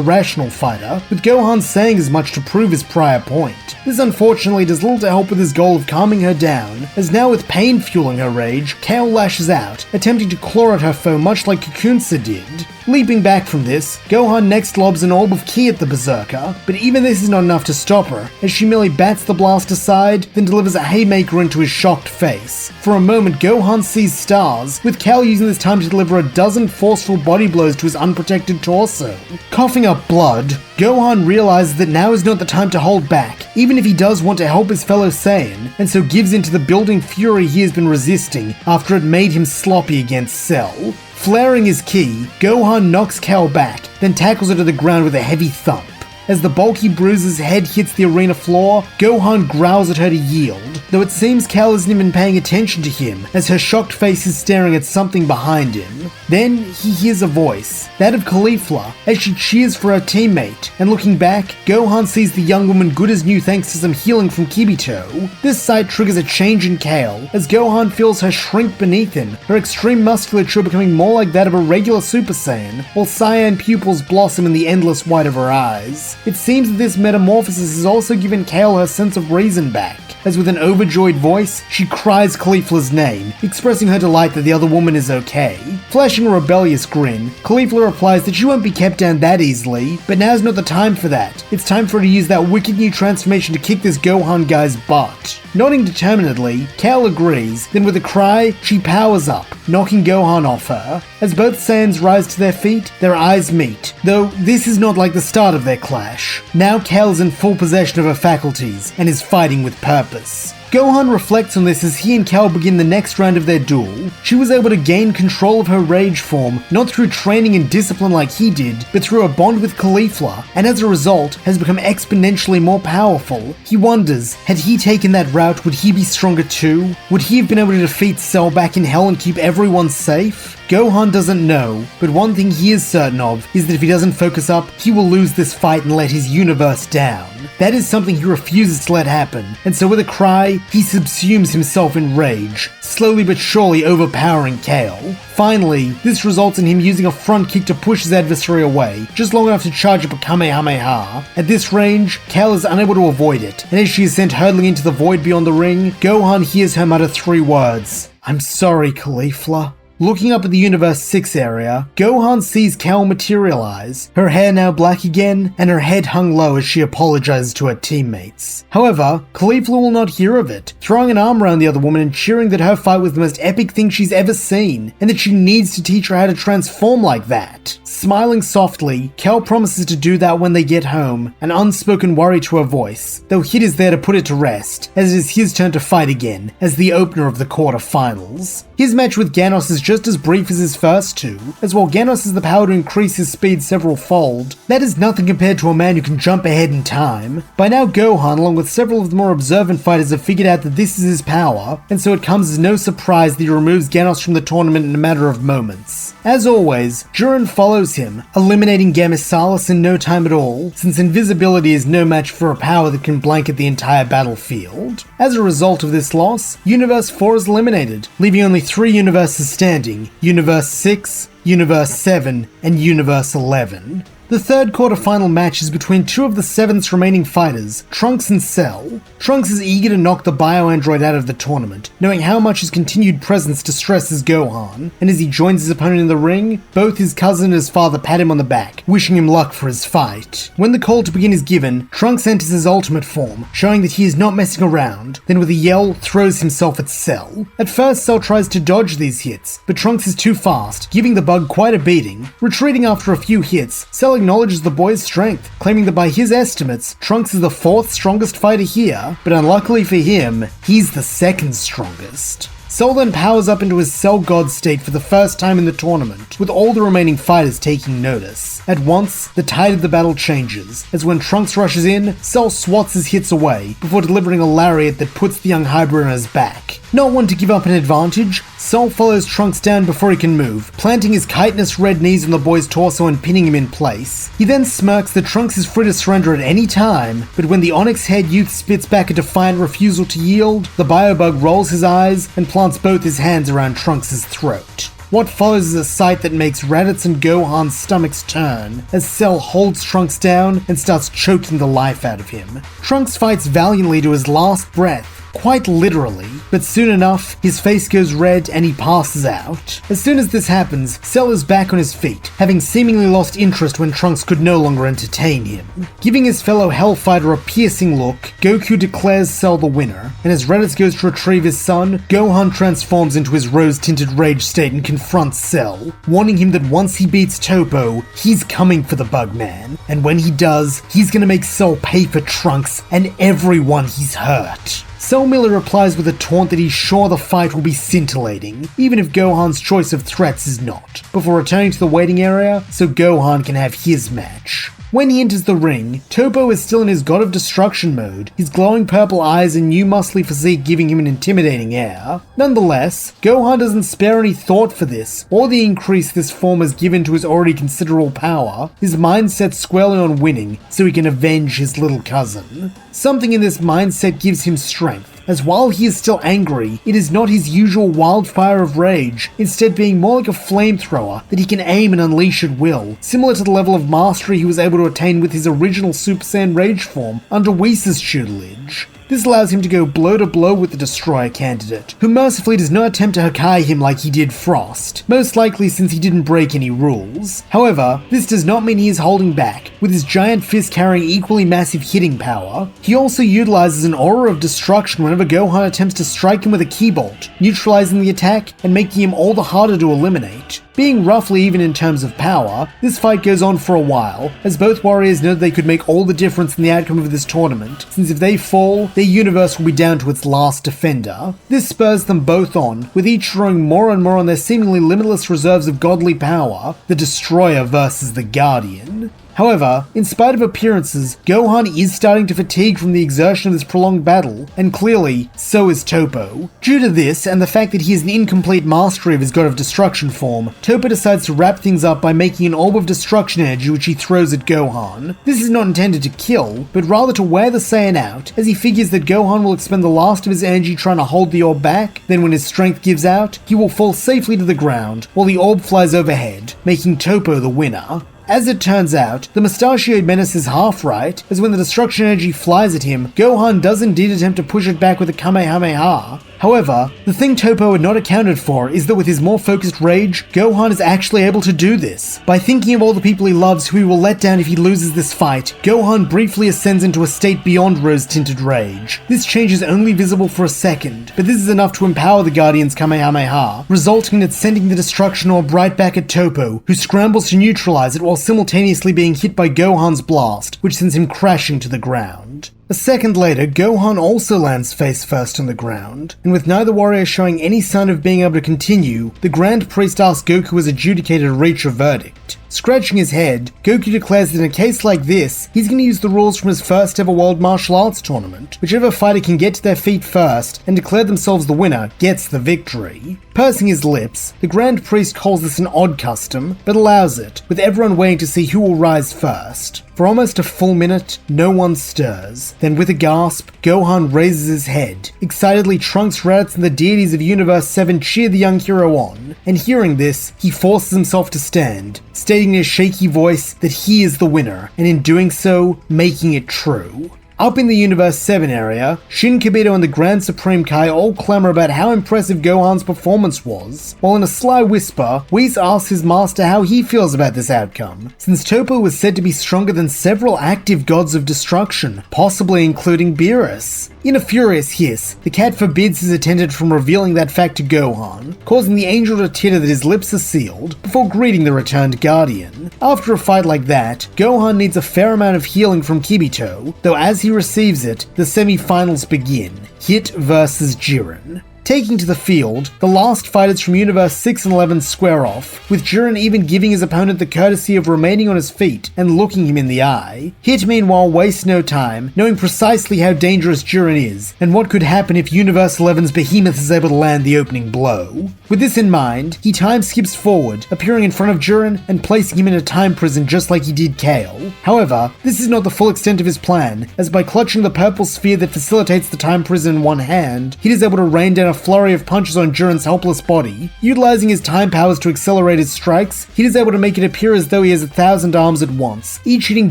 rational fighter, with Gohan saying as much to prove his prior point. This unfortunately does little to help with his goal of calming her down, as now with pain fueling her rage, Kale lashes out, attempting to claw at her foe much like Kakunsa did. Leaping back from this, Gohan next lobs an orb of ki at the Berserker, but even this is not enough to stop her, as she merely bats the blast aside, then delivers a haymaker into his shocked face. For a moment, Gohan sees stars, with Cal using this time to deliver a dozen forceful body blows to his unprotected torso. Coughing up blood, Gohan realizes that now is not the time to hold back, even if he does want to help his fellow Saiyan, and so gives in to the building fury he has been resisting after it made him sloppy against Cell. Flaring his ki, Gohan knocks Cal back, then tackles her to the ground with a heavy thump. As the bulky bruiser's head hits the arena floor, Gohan growls at her to yield, though it seems Cal isn't even paying attention to him, as her shocked face is staring at something behind him. Then he hears a voice, that of Caulifla, as she cheers for her teammate, and looking back, Gohan sees the young woman good as new thanks to some healing from Kibito. This sight triggers a change in Kale, as Gohan feels her shrink beneath him, her extreme musculature becoming more like that of a regular Super Saiyan, while cyan pupils blossom in the endless white of her eyes. It seems that this metamorphosis has also given Kale her sense of reason back, as with an overjoyed voice, she cries Caulifla's name, expressing her delight that the other woman is okay. Flashing a rebellious grin, Caulifla replies that she won't be kept down that easily, but now's not the time for that. It's time for her to use that wicked new transformation to kick this Gohan guy's butt. Nodding determinedly, Cal agrees, then with a cry, she powers up, knocking Gohan off her. As both Saiyans rise to their feet, their eyes meet, though this is not like the start of their clash. Now Cal is in full possession of her faculties, and is fighting with purpose. Gohan reflects on this as he and Cal begin the next round of their duel. She was able to gain control of her rage form, not through training and discipline like he did, but through a bond with Caulifla, and as a result, has become exponentially more powerful. He wonders, had he taken that route, would he be stronger too? Would he have been able to defeat Cell back in Hell and keep everyone safe? Gohan doesn't know, but one thing he is certain of is that if he doesn't focus up, he will lose this fight and let his universe down. That is something he refuses to let happen, and so with a cry, he subsumes himself in rage, slowly but surely overpowering Kale. Finally, this results in him using a front kick to push his adversary away, just long enough to charge up a Kamehameha. At this range, Kale is unable to avoid it, and as she is sent hurtling into the void beyond the ring, Gohan hears her mutter 3 words, "I'm sorry, Caulifla." Looking up at the Universe 6 area, Gohan sees Cal materialize, her hair now black again, and her head hung low as she apologizes to her teammates. However, Caulifla will not hear of it, throwing an arm around the other woman and cheering that her fight was the most epic thing she's ever seen, and that she needs to teach her how to transform like that. Smiling softly, Cal promises to do that when they get home, an unspoken worry to her voice, though Hit is there to put it to rest, as it is his turn to fight again, as the opener of the quarterfinals. His match with Ganos is just as brief as his first two, as while Genos has the power to increase his speed several fold, that is nothing compared to a man who can jump ahead in time. By now Gohan, along with several of the more observant fighters, have figured out that this is his power, and so it comes as no surprise that he removes Genos from the tournament in a matter of moments. As always, Jiren follows him, eliminating Gamisalis in no time at all, since invisibility is no match for a power that can blanket the entire battlefield. As a result of this loss, Universe 4 is eliminated, leaving only 3 universes standing: Universe 6, Universe 7, and Universe 11. The third quarterfinal match is between 2 of the 7's remaining fighters, Trunks and Cell. Trunks is eager to knock the bio-android out of the tournament, knowing how much his continued presence distresses Gohan, and as he joins his opponent in the ring, both his cousin and his father pat him on the back, wishing him luck for his fight. When the call to begin is given, Trunks enters his ultimate form, showing that he is not messing around, then with a yell, throws himself at Cell. At first, Cell tries to dodge these hits, but Trunks is too fast, giving the bug quite a beating. Retreating after a few hits, Cell acknowledges the boy's strength, claiming that by his estimates, Trunks is the 4th strongest fighter here, but unluckily for him, he's the 2nd strongest. Cell then powers up into his Cell God state for the first time in the tournament, with all the remaining fighters taking notice. At once, the tide of the battle changes, as when Trunks rushes in, Cell swats his hits away, before delivering a lariat that puts the young hybrid on his back. Not one to give up an advantage, Cell follows Trunks down before he can move, planting his chitinous red knees on the boy's torso and pinning him in place. He then smirks that Trunks is free to surrender at any time, but when the onyx-haired youth spits back a defiant refusal to yield, the biobug rolls his eyes and plants both his hands around Trunks' throat. What follows is a sight that makes Raditz and Gohan's stomachs turn, as Cell holds Trunks down and starts choking the life out of him. Trunks fights valiantly to his last breath, quite literally, but soon enough, his face goes red and he passes out. As soon as this happens, Cell is back on his feet, having seemingly lost interest when Trunks could no longer entertain him. Giving his fellow Hellfighter a piercing look, Goku declares Cell the winner, and as Raditz goes to retrieve his son, Gohan transforms into his rose-tinted rage state and confronts Cell, warning him that once he beats Topo, he's coming for the Bugman, and when he does, he's gonna make Cell pay for Trunks and everyone he's hurt. Cell merely replies with a taunt that he's sure the fight will be scintillating, even if Gohan's choice of threats is not, before returning to the waiting area so Gohan can have his match. When he enters the ring, Topo is still in his God of Destruction mode, his glowing purple eyes and new muscly physique giving him an intimidating air. Nonetheless, Gohan doesn't spare any thought for this, or the increase this form has given to his already considerable power. His mind set squarely on winning, so he can avenge his little cousin. Something in this mindset gives him strength, as while he is still angry, it is not his usual wildfire of rage, instead being more like a flamethrower that he can aim and unleash at will, similar to the level of mastery he was able to attain with his original Super Saiyan Rage form under Whis' tutelage. This allows him to go blow to blow with the Destroyer candidate, who mercifully does not attempt to Hakai him like he did Frost, most likely since he didn't break any rules. However, this does not mean he is holding back, with his giant fist carrying equally massive hitting power. He also utilizes an aura of destruction whenever Gohan attempts to strike him with a key bolt, neutralizing the attack and making him all the harder to eliminate. Being roughly even in terms of power, this fight goes on for a while, as both warriors know that they could make all the difference in the outcome of this tournament, since if they fall, their universe will be down to its last defender. This spurs them both on, with each drawing more and more on their seemingly limitless reserves of godly power, the Destroyer versus the Guardian. However, in spite of appearances, Gohan is starting to fatigue from the exertion of this prolonged battle, and clearly, so is Topo. Due to this, and the fact that he has an incomplete mastery of his God of Destruction form, Topo decides to wrap things up by making an orb of destruction energy which he throws at Gohan. This is not intended to kill, but rather to wear the Saiyan out, as he figures that Gohan will expend the last of his energy trying to hold the orb back, then when his strength gives out, he will fall safely to the ground, while the orb flies overhead, making Topo the winner. As it turns out, the mustachioed menace is half right, as when the destruction energy flies at him, Gohan does indeed attempt to push it back with a Kamehameha. However, the thing Topo had not accounted for is that with his more focused rage, Gohan is actually able to do this. By thinking of all the people he loves who he will let down if he loses this fight, Gohan briefly ascends into a state beyond rose-tinted rage. This change is only visible for a second, but this is enough to empower the Guardian's Kamehameha, resulting in it sending the destruction orb right back at Topo, who scrambles to neutralize it while simultaneously being hit by Gohan's blast, which sends him crashing to the ground. A second later, Gohan also lands face first on the ground, and with neither warrior showing any sign of being able to continue, the Grand Priest asks Goku as adjudicator to reach a verdict. Scratching his head, Goku declares that in a case like this, he's going to use the rules from his first ever World Martial Arts tournament. Whichever fighter can get to their feet first and declare themselves the winner gets the victory. Pursing his lips, the Grand Priest calls this an odd custom, but allows it, with everyone waiting to see who will rise first. For almost a full minute, no one stirs. Then with a gasp, Gohan raises his head. Excitedly, Trunks, Raditz, and the deities of Universe 7 cheer the young hero on, and hearing this, he forces himself to stand, stating in a shaky voice that he is the winner, and in doing so, making it true. Up in the Universe 7 area, Shin Kibito and the Grand Supreme Kai all clamor about how impressive Gohan's performance was, while in a sly whisper, Whis asks his master how he feels about this outcome, since Toppo was said to be stronger than several active gods of destruction, possibly including Beerus. In a furious hiss, the cat forbids his attendant from revealing that fact to Gohan, causing the angel to titter that his lips are sealed, before greeting the returned guardian. After a fight like that, Gohan needs a fair amount of healing from Kibito, though as he receives it, the semi-finals begin. Hit versus Jiren. Taking to the field, the last fighters from Universe 6 and 11 square off, with Jiren even giving his opponent the courtesy of remaining on his feet and looking him in the eye. Hit meanwhile wastes no time, knowing precisely how dangerous Jiren is, and what could happen if Universe 11's behemoth is able to land the opening blow. With this in mind, he time skips forward, appearing in front of Jiren and placing him in a time prison just like he did Kale. However, this is not the full extent of his plan, as by clutching the purple sphere that facilitates the time prison in one hand, he is able to rain down a flurry of punches on Jiren's helpless body. Utilizing his time powers to accelerate his strikes, he is able to make it appear as though he has 1,000 arms at once, each hitting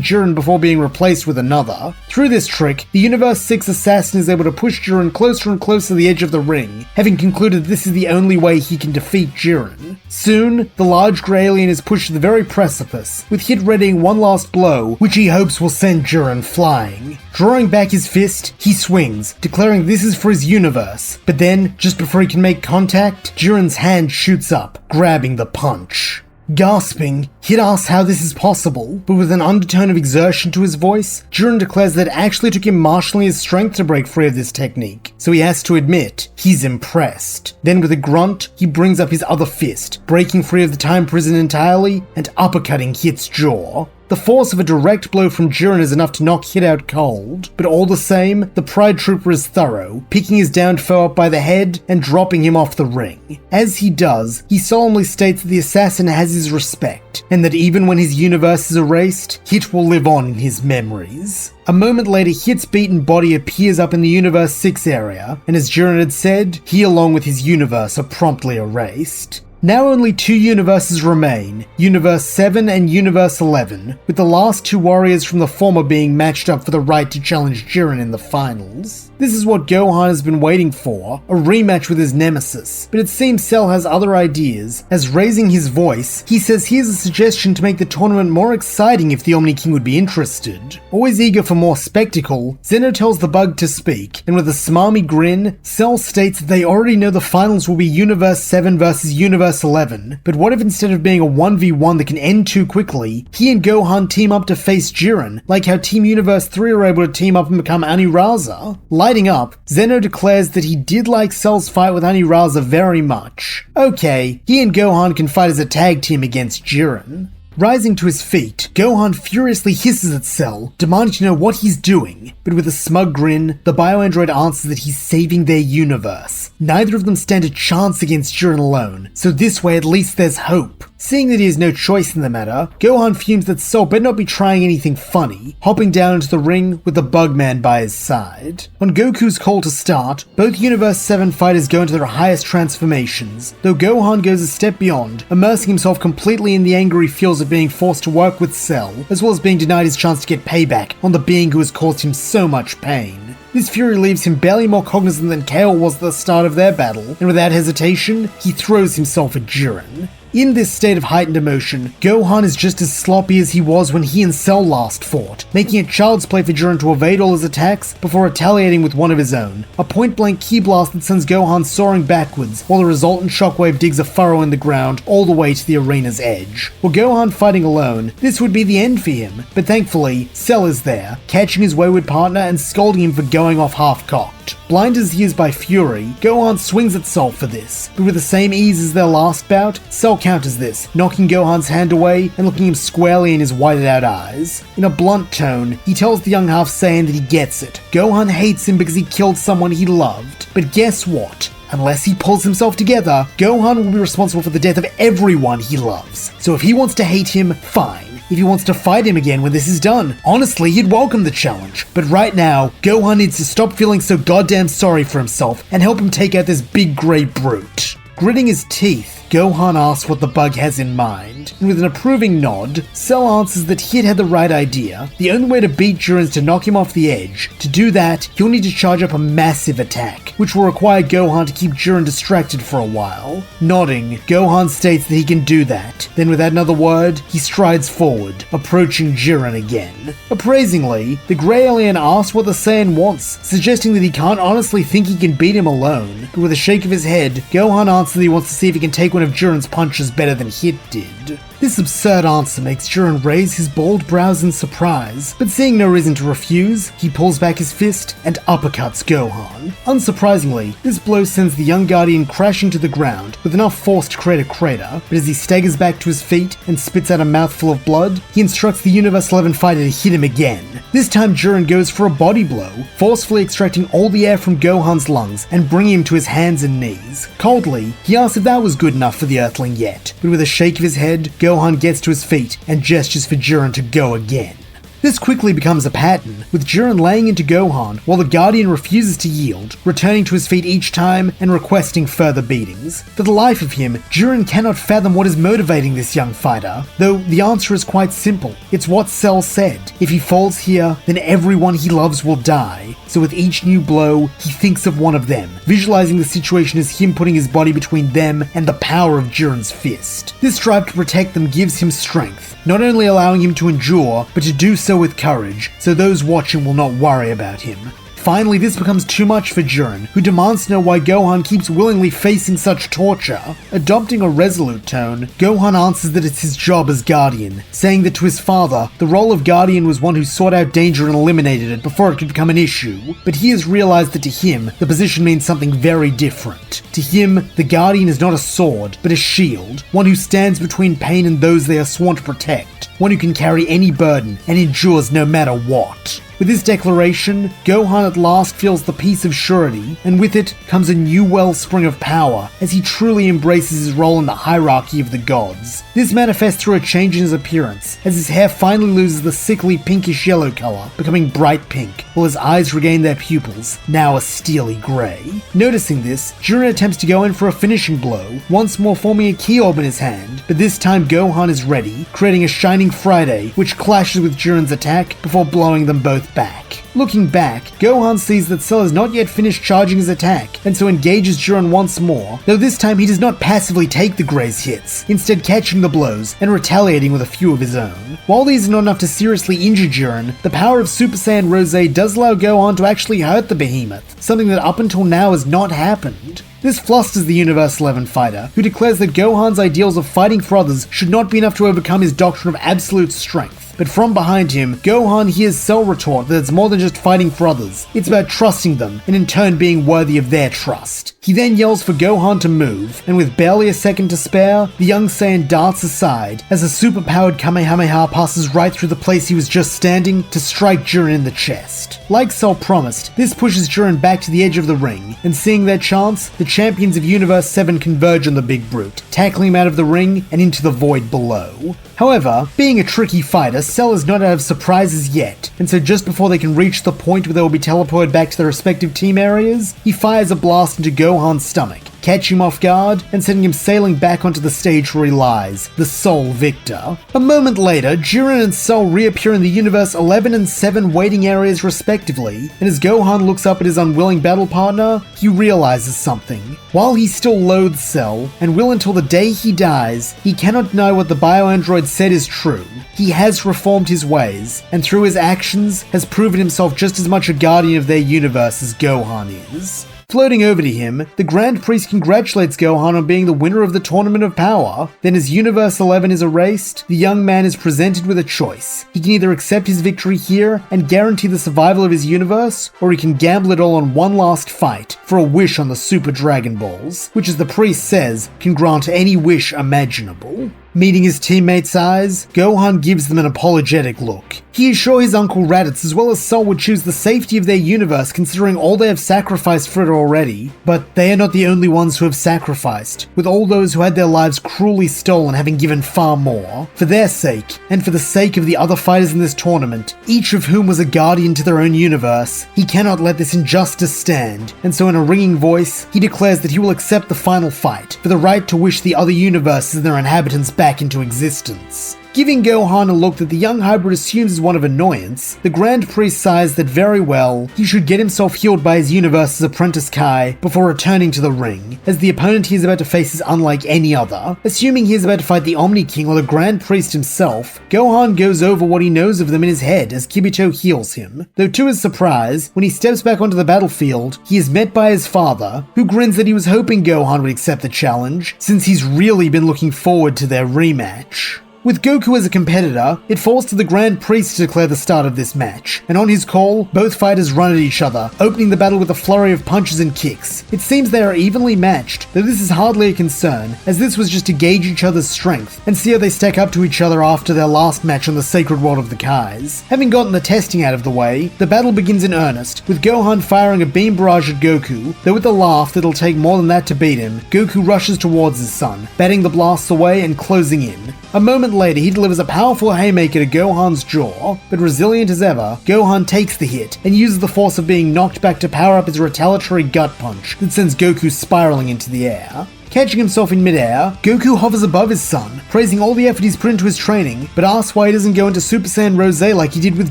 Jiren before being replaced with another. Through this trick, the Universe 6 assassin is able to push Jiren closer and closer to the edge of the ring, having concluded this is the only way he can defeat Jiren. Soon, the large grey alien is pushed to the very precipice, with Hit readying one last blow, which he hopes will send Jiren flying. Drawing back his fist, he swings, declaring this is for his universe, but then, just before he can make contact, Jiren's hand shoots up, grabbing the punch. Gasping, Hit asks how this is possible, but with an undertone of exertion to his voice, Jiren declares that it actually took him marshalling his strength to break free of this technique, so he has to admit, he's impressed. Then with a grunt, he brings up his other fist, breaking free of the time prison entirely, and uppercutting Hit's jaw. The force of a direct blow from Jiren is enough to knock Hit out cold, but all the same, the Pride Trooper is thorough, picking his downed foe up by the head and dropping him off the ring. As he does, he solemnly states that the assassin has his respect, and that even when his universe is erased, Hit will live on in his memories. A moment later, Hit's beaten body appears up in the Universe 6 area, and as Jiren had said, he along with his universe are promptly erased. Now only two universes remain, Universe 7 and Universe 11, with the last two warriors from the former being matched up for the right to challenge Jiren in the finals. This is what Gohan has been waiting for, a rematch with his nemesis, but it seems Cell has other ideas, as raising his voice, he says he has a suggestion to make the tournament more exciting if the Omni King would be interested. Always eager for more spectacle, Zeno tells the bug to speak, and with a smarmy grin, Cell states that they already know the finals will be Universe 7 versus Universe 11, but what if instead of being a 1v1 that can end too quickly, he and Gohan team up to face Jiren, like how Team Universe 3 are able to team up and become Aniraza? Lighting up, Zeno declares that he did like Cell's fight with Aniraza very much. Okay, he and Gohan can fight as a tag team against Jiren. Rising to his feet, Gohan furiously hisses at Cell, demanding to know what he's doing, but with a smug grin, the bioandroid answers that he's saving their universe. Neither of them stand a chance against Jiren alone, so this way at least there's hope. Seeing that he has no choice in the matter, Gohan fumes that Cell better not be trying anything funny, hopping down into the ring with the Bugman by his side. On Goku's call to start, both Universe 7 fighters go into their highest transformations, though Gohan goes a step beyond, immersing himself completely in the anger he feels of being forced to work with Cell, as well as being denied his chance to get payback on the being who has caused him so much pain. This fury leaves him barely more cognizant than Kale was at the start of their battle, and without hesitation, he throws himself at Jiren. In this state of heightened emotion, Gohan is just as sloppy as he was when he and Cell last fought, making it child's play for Jiren to evade all his attacks before retaliating with one of his own. A point-blank ki blast that sends Gohan soaring backwards, while the resultant shockwave digs a furrow in the ground all the way to the arena's edge. Were Gohan fighting alone, this would be the end for him, but thankfully, Cell is there, catching his wayward partner and scolding him for going off half-cocked. Blind as he is by fury, Gohan swings at Cell for this, but with the same ease as their last bout, Cell counters this, knocking Gohan's hand away and looking him squarely in his whited-out eyes. In a blunt tone, he tells the young half-Saiyan that he gets it. Gohan hates him because he killed someone he loved. But guess what? Unless he pulls himself together, Gohan will be responsible for the death of everyone he loves. So if he wants to hate him, fine. If he wants to fight him again when this is done, honestly, he'd welcome the challenge. But right now, Gohan needs to stop feeling so goddamn sorry for himself and help him take out this big grey brute. Gritting his teeth, Gohan asks what the bug has in mind, and with an approving nod, Cell answers that he had the right idea. The only way to beat Jiren is to knock him off the edge. To do that, he'll need to charge up a massive attack, which will require Gohan to keep Jiren distracted for a while. Nodding, Gohan states that he can do that. Then without another word, he strides forward, approaching Jiren again. Appraisingly, the grey alien asks what the Saiyan wants, suggesting that he can't honestly think he can beat him alone, but with a shake of his head, Gohan answers that he wants to see if he can take one of Jiren's punches better than Hit did. This absurd answer makes Jiren raise his bald brows in surprise, but seeing no reason to refuse, he pulls back his fist and uppercuts Gohan. Unsurprisingly, this blow sends the young Guardian crashing to the ground with enough force to create a crater, but as he staggers back to his feet and spits out a mouthful of blood, he instructs the Universe 11 fighter to hit him again. This time Jiren goes for a body blow, forcefully extracting all the air from Gohan's lungs and bringing him to his hands and knees. Coldly, he asks if that was good enough for the Earthling yet, but with a shake of his head, Gohan gets to his feet and gestures for Jiren to go again. This quickly becomes a pattern, with Jiren laying into Gohan while the Guardian refuses to yield, returning to his feet each time and requesting further beatings. For the life of him, Jiren cannot fathom what is motivating this young fighter, though the answer is quite simple. It's what Cell said. If he falls here, then everyone he loves will die. So with each new blow, he thinks of one of them, visualizing the situation as him putting his body between them and the power of Jiren's fist. This drive to protect them gives him strength, not only allowing him to endure, but to do so with courage, so those watching will not worry about him. Finally, this becomes too much for Jiren, who demands to know why Gohan keeps willingly facing such torture. Adopting a resolute tone, Gohan answers that it's his job as Guardian, saying that to his father, the role of Guardian was one who sought out danger and eliminated it before it could become an issue. But he has realized that to him, the position means something very different. To him, the Guardian is not a sword, but a shield, one who stands between pain and those they are sworn to protect, one who can carry any burden and endures no matter what. With this declaration, Gohan at last feels the peace of surety, and with it comes a new wellspring of power as he truly embraces his role in the hierarchy of the gods. This manifests through a change in his appearance, as his hair finally loses the sickly pinkish yellow color, becoming bright pink, while his eyes regain their pupils, now a steely grey. Noticing this, Jiren attempts to go in for a finishing blow, once more forming a ki orb in his hand, but this time Gohan is ready, creating a Shining Friday, which clashes with Jiren's attack before blowing them both back. Looking back, Gohan sees that Cell has not yet finished charging his attack, and so engages Jiren once more, though this time he does not passively take the Grey's hits, instead catching the blows and retaliating with a few of his own. While these are not enough to seriously injure Jiren, the power of Super Saiyan Rose does allow Gohan to actually hurt the behemoth, something that up until now has not happened. This flusters the Universe 11 fighter, who declares that Gohan's ideals of fighting for others should not be enough to overcome his doctrine of absolute strength. But from behind him, Gohan hears Cell retort that it's more than just fighting for others, it's about trusting them, and in turn being worthy of their trust. He then yells for Gohan to move, and with barely a second to spare, the young Saiyan darts aside as a super-powered Kamehameha passes right through the place he was just standing to strike Jiren in the chest. Like Cell promised, this pushes Jiren back to the edge of the ring, and seeing their chance, the champions of Universe 7 converge on the big brute, tackling him out of the ring and into the void below. However, being a tricky fighter, Cell is not out of surprises yet, and so just before they can reach the point where they will be teleported back to their respective team areas, he fires a blast into Gohan's stomach, catch him off guard, and sending him sailing back onto the stage where he lies, the sole victor. A moment later, Jiren and Cell reappear in the Universe 11 and 7 waiting areas respectively, and as Gohan looks up at his unwilling battle partner, he realizes something. While he still loathes Cell, and will until the day he dies, he cannot deny what the bioandroid said is true. He has reformed his ways, and through his actions, has proven himself just as much a guardian of their universe as Gohan is. Floating over to him, the Grand Priest congratulates Gohan on being the winner of the Tournament of Power. Then as Universe 11 is erased, the young man is presented with a choice. He can either accept his victory here and guarantee the survival of his universe, or he can gamble it all on one last fight for a wish on the Super Dragon Balls, which as the priest says, can grant any wish imaginable. Meeting his teammates' eyes, Gohan gives them an apologetic look. He is sure his Uncle Raditz as well as Cell would choose the safety of their universe considering all they have sacrificed for it already, but they are not the only ones who have sacrificed, with all those who had their lives cruelly stolen having given far more. For their sake, and for the sake of the other fighters in this tournament, each of whom was a guardian to their own universe, he cannot let this injustice stand, and so in a ringing voice, he declares that he will accept the final fight for the right to wish the other universes and their inhabitants back into existence. Giving Gohan a look that the young hybrid assumes is one of annoyance, the Grand Priest sighs that very well, he should get himself healed by his universe's apprentice Kai before returning to the ring, as the opponent he is about to face is unlike any other. Assuming he is about to fight the Omni King or the Grand Priest himself, Gohan goes over what he knows of them in his head as Kibito heals him. Though to his surprise, when he steps back onto the battlefield, he is met by his father, who grins that he was hoping Gohan would accept the challenge, since he's really been looking forward to their rematch. With Goku as a competitor, it falls to the Grand Priest to declare the start of this match, and on his call, both fighters run at each other, opening the battle with a flurry of punches and kicks. It seems they are evenly matched, though this is hardly a concern, as this was just to gauge each other's strength, and see how they stack up to each other after their last match on the Sacred World of the Kais. Having gotten the testing out of the way, the battle begins in earnest, with Gohan firing a beam barrage at Goku, though with the laugh that it'll take more than that to beat him, Goku rushes towards his son, batting the blasts away and closing in. A moment later, he delivers a powerful haymaker to Gohan's jaw, but resilient as ever, Gohan takes the hit and uses the force of being knocked back to power up his retaliatory gut punch that sends Goku spiraling into the air. Catching himself in midair, Goku hovers above his son, praising all the effort he's put into his training, but asks why he doesn't go into Super Saiyan Rose like he did with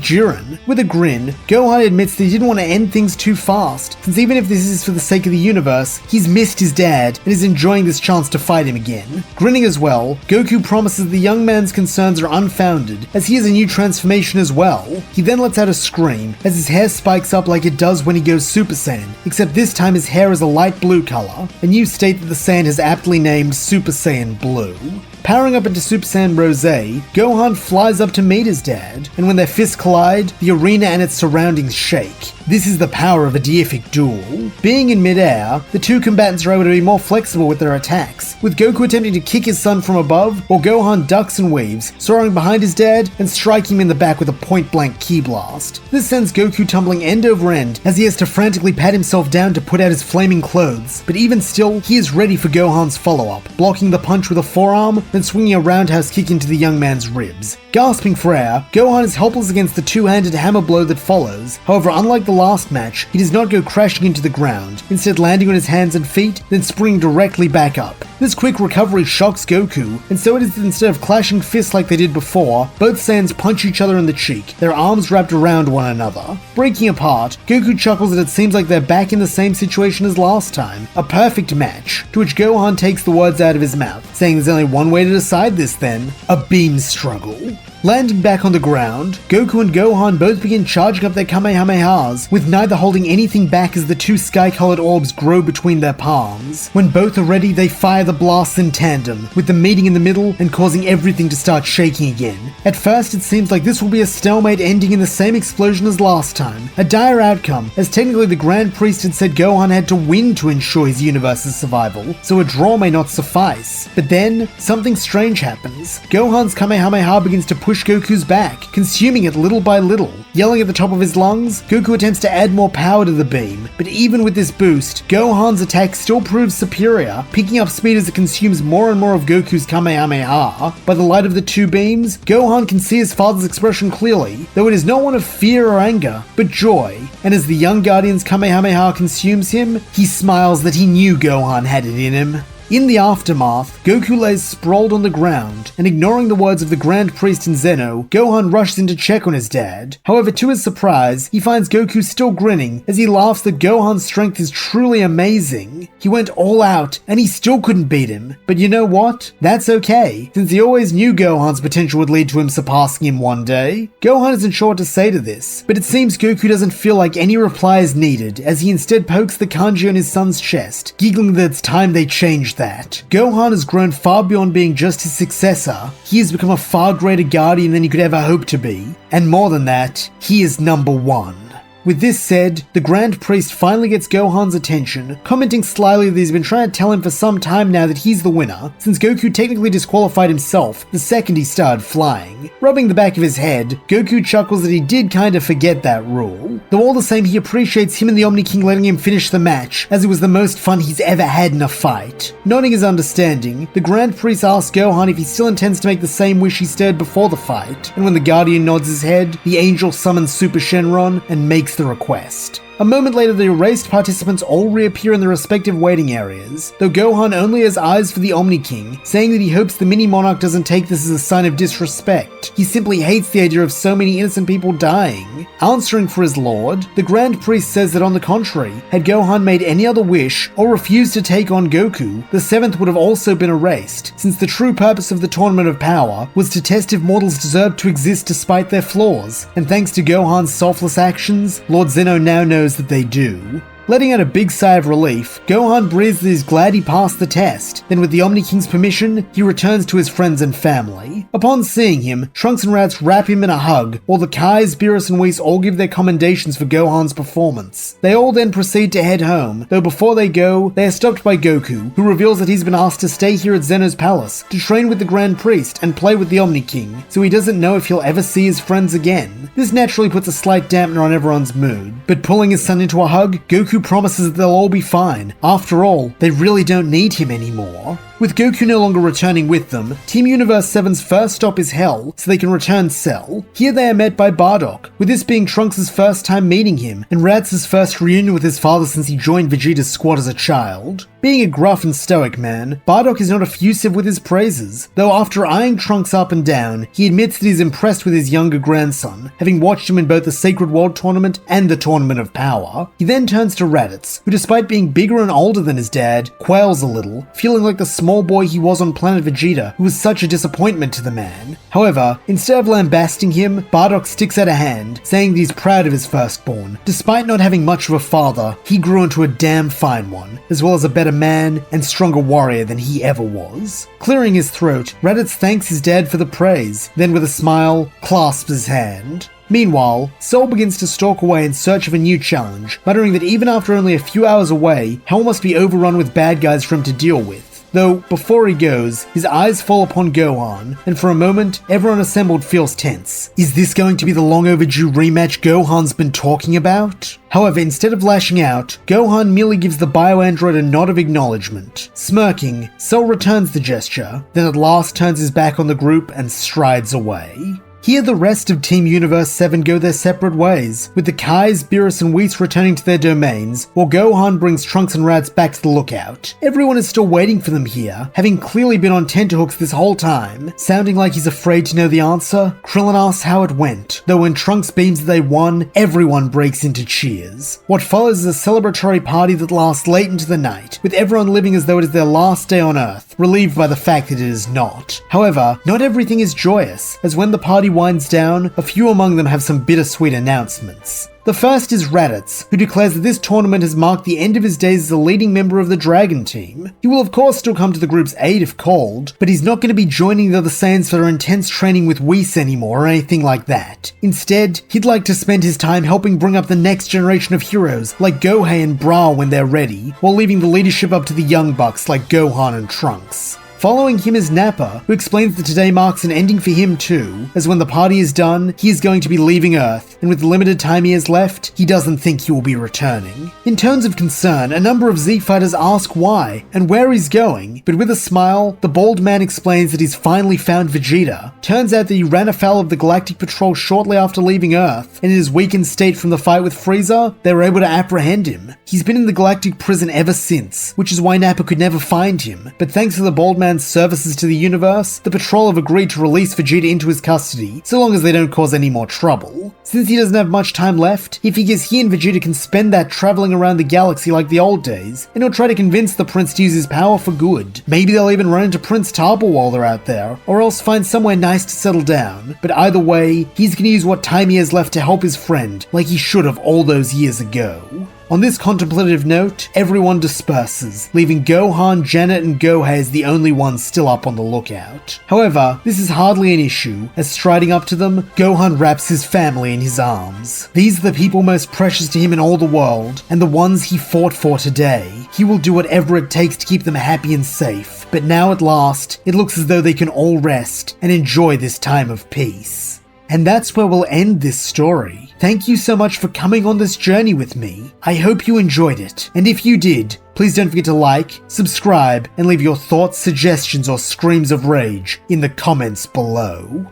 Jiren. With a grin, Gohan admits that he didn't want to end things too fast, since even if this is for the sake of the universe, he's missed his dad and is enjoying this chance to fight him again. Grinning as well, Goku promises the young man's concerns are unfounded, as he has a new transformation as well. He then lets out a scream, as his hair spikes up like it does when he goes Super Saiyan, except this time his hair is a light blue color, a new state that the Saiyan is aptly named Super Saiyan Blue. Powering up into Super Saiyan Rose, Gohan flies up to meet his dad, and when their fists collide, the arena and its surroundings shake. This is the power of a deific duel. Being in midair, the two combatants are able to be more flexible with their attacks, with Goku attempting to kick his son from above, while Gohan ducks and weaves, soaring behind his dad and striking him in the back with a point-blank ki blast. This sends Goku tumbling end over end, as he has to frantically pat himself down to put out his flaming clothes, but even still, he is ready for Gohan's follow-up, blocking the punch with a forearm, then swinging a roundhouse kick into the young man's ribs. Gasping for air, Gohan is helpless against the two-handed hammer blow that follows. However, unlike the last match, he does not go crashing into the ground, instead landing on his hands and feet, then springing directly back up. This quick recovery shocks Goku, and so it is that instead of clashing fists like they did before, both Saiyans punch each other in the cheek, their arms wrapped around one another. Breaking apart, Goku chuckles that it seems like they're back in the same situation as last time, a perfect match, to which Gohan takes the words out of his mouth, saying there's only one way to decide this then, a beam struggle. Landing back on the ground, Goku and Gohan both begin charging up their Kamehamehas, with neither holding anything back as the two sky-colored orbs grow between their palms. When both are ready, they fire the blasts in tandem, with them meeting in the middle and causing everything to start shaking again. At first, it seems like this will be a stalemate ending in the same explosion as last time, a dire outcome, as technically the Grand Priest had said Gohan had to win to ensure his universe's survival, so a draw may not suffice. But then, something strange happens. Gohan's Kamehameha begins to push push Goku's back, consuming it little by little. Yelling at the top of his lungs, Goku attempts to add more power to the beam, but even with this boost, Gohan's attack still proves superior, picking up speed as it consumes more and more of Goku's Kamehameha. By the light of the two beams, Gohan can see his father's expression clearly, though it is not one of fear or anger, but joy, and as the young Guardian's Kamehameha consumes him, he smiles that he knew Gohan had it in him. In the aftermath, Goku lays sprawled on the ground, and ignoring the words of the Grand Priest and Zeno, Gohan rushes in to check on his dad. However, to his surprise, he finds Goku still grinning as he laughs that Gohan's strength is truly amazing. He went all out, and he still couldn't beat him. But you know what? That's okay, since he always knew Gohan's potential would lead to him surpassing him one day. Gohan isn't sure what to say to this, but it seems Goku doesn't feel like any reply is needed, as he instead pokes the kanji on his son's chest, giggling that it's time they changed that. Gohan has grown far beyond being just his successor. He has become a far greater guardian than he could ever hope to be. And more than that, he is number one. With this said, the Grand Priest finally gets Gohan's attention, commenting slyly that he's been trying to tell him for some time now that he's the winner, since Goku technically disqualified himself the second he started flying. Rubbing the back of his head, Goku chuckles that he did kinda forget that rule. Though all the same, he appreciates him and the Omni King letting him finish the match, as it was the most fun he's ever had in a fight. Nodding his understanding, the Grand Priest asks Gohan if he still intends to make the same wish he stirred before the fight, and when the Guardian nods his head, the angel summons Super Shenron and makes the request. A moment later, the erased participants all reappear in their respective waiting areas, though Gohan only has eyes for the Omni King, saying that he hopes the mini-monarch doesn't take this as a sign of disrespect. He simply hates the idea of so many innocent people dying. Answering for his lord, the Grand Priest says that on the contrary, had Gohan made any other wish or refused to take on Goku, the seventh would have also been erased, since the true purpose of the Tournament of Power was to test if mortals deserved to exist despite their flaws, and thanks to Gohan's selfless actions, Lord Zeno now knows that they do. Letting out a big sigh of relief, Gohan breathes that he's glad he passed the test. Then with the Omni King's permission, he returns to his friends and family. Upon seeing him, Trunks and Raditz wrap him in a hug, while the Kais, Beerus and Whis all give their commendations for Gohan's performance. They all then proceed to head home, though before they go, they are stopped by Goku, who reveals that he's been asked to stay here at Zeno's palace to train with the Grand Priest and play with the Omni King, so he doesn't know if he'll ever see his friends again. This naturally puts a slight dampener on everyone's mood, but pulling his son into a hug, Goku promises that they'll all be fine. After all, they really don't need him anymore. With Goku no longer returning with them, Team Universe 7's first stop is Hell, so they can return Cell. Here they are met by Bardock, with this being Trunks' first time meeting him, and Raditz's first reunion with his father since he joined Vegeta's squad as a child. Being a gruff and stoic man, Bardock is not effusive with his praises, though after eyeing Trunks up and down, he admits that he's impressed with his younger grandson, having watched him in both the Sacred World Tournament and the Tournament of Power. He then turns to Raditz, who despite being bigger and older than his dad, quails a little, feeling like the small boy he was on planet Vegeta, who was such a disappointment to the man. However, instead of lambasting him, Bardock sticks out a hand, saying that he's proud of his firstborn. Despite not having much of a father, he grew into a damn fine one, as well as a better man and stronger warrior than he ever was. Clearing his throat, Raditz thanks his dad for the praise, then with a smile, clasps his hand. Meanwhile, Cell begins to stalk away in search of a new challenge, muttering that even after only a few hours away, Hell must be overrun with bad guys for him to deal with. Though, before he goes, his eyes fall upon Gohan, and for a moment, everyone assembled feels tense. Is this going to be the long overdue rematch Gohan's been talking about? However, instead of lashing out, Gohan merely gives the bioandroid a nod of acknowledgement. Smirking, Cell returns the gesture, then at last turns his back on the group and strides away. Here the rest of Team Universe 7 go their separate ways, with the Kais, Beerus and Whis returning to their domains, while Gohan brings Trunks and Raditz back to the lookout. Everyone is still waiting for them here, having clearly been on tenterhooks this whole time. Sounding like he's afraid to know the answer, Krillin asks how it went, though when Trunks beams that they won, everyone breaks into cheers. What follows is a celebratory party that lasts late into the night, with everyone living as though it is their last day on Earth, relieved by the fact that it is not. However, not everything is joyous, as when the party winds down, a few among them have some bittersweet announcements. The first is Raditz, who declares that this tournament has marked the end of his days as a leading member of the Dragon Team. He will of course still come to the group's aid if called, but he's not going to be joining the other Saiyans for their intense training with Whis anymore or anything like that. Instead, he'd like to spend his time helping bring up the next generation of heroes like Gohei and Bra when they're ready, while leaving the leadership up to the young bucks like Gohan and Trunks. Following him is Nappa, who explains that today marks an ending for him too, as when the party is done, he is going to be leaving Earth, and with the limited time he has left, he doesn't think he will be returning. In tones of concern, a number of Z fighters ask why, and where he's going, but with a smile, the bald man explains that he's finally found Vegeta. Turns out that he ran afoul of the Galactic Patrol shortly after leaving Earth, and in his weakened state from the fight with Frieza, they were able to apprehend him. He's been in the Galactic prison ever since, which is why Nappa could never find him, but thanks to the bald man's services to the universe, the Patrol have agreed to release Vegeta into his custody, so long as they don't cause any more trouble. Since he doesn't have much time left, he figures he and Vegeta can spend that traveling around the galaxy like the old days, and he'll try to convince the prince to use his power for good. Maybe they'll even run into Prince Taba while they're out there, or else find somewhere nice to settle down. But either way, he's gonna use what time he has left to help his friend, like he should have all those years ago. On this contemplative note, everyone disperses, leaving Gohan, Janet, and Gohei as the only ones still up on the lookout. However, this is hardly an issue, as striding up to them, Gohan wraps his family in his arms. These are the people most precious to him in all the world, and the ones he fought for today. He will do whatever it takes to keep them happy and safe, but now at last, it looks as though they can all rest and enjoy this time of peace. And that's where we'll end this story. Thank you so much for coming on this journey with me. I hope you enjoyed it, and if you did, please don't forget to like, subscribe, and leave your thoughts, suggestions, or screams of rage in the comments below.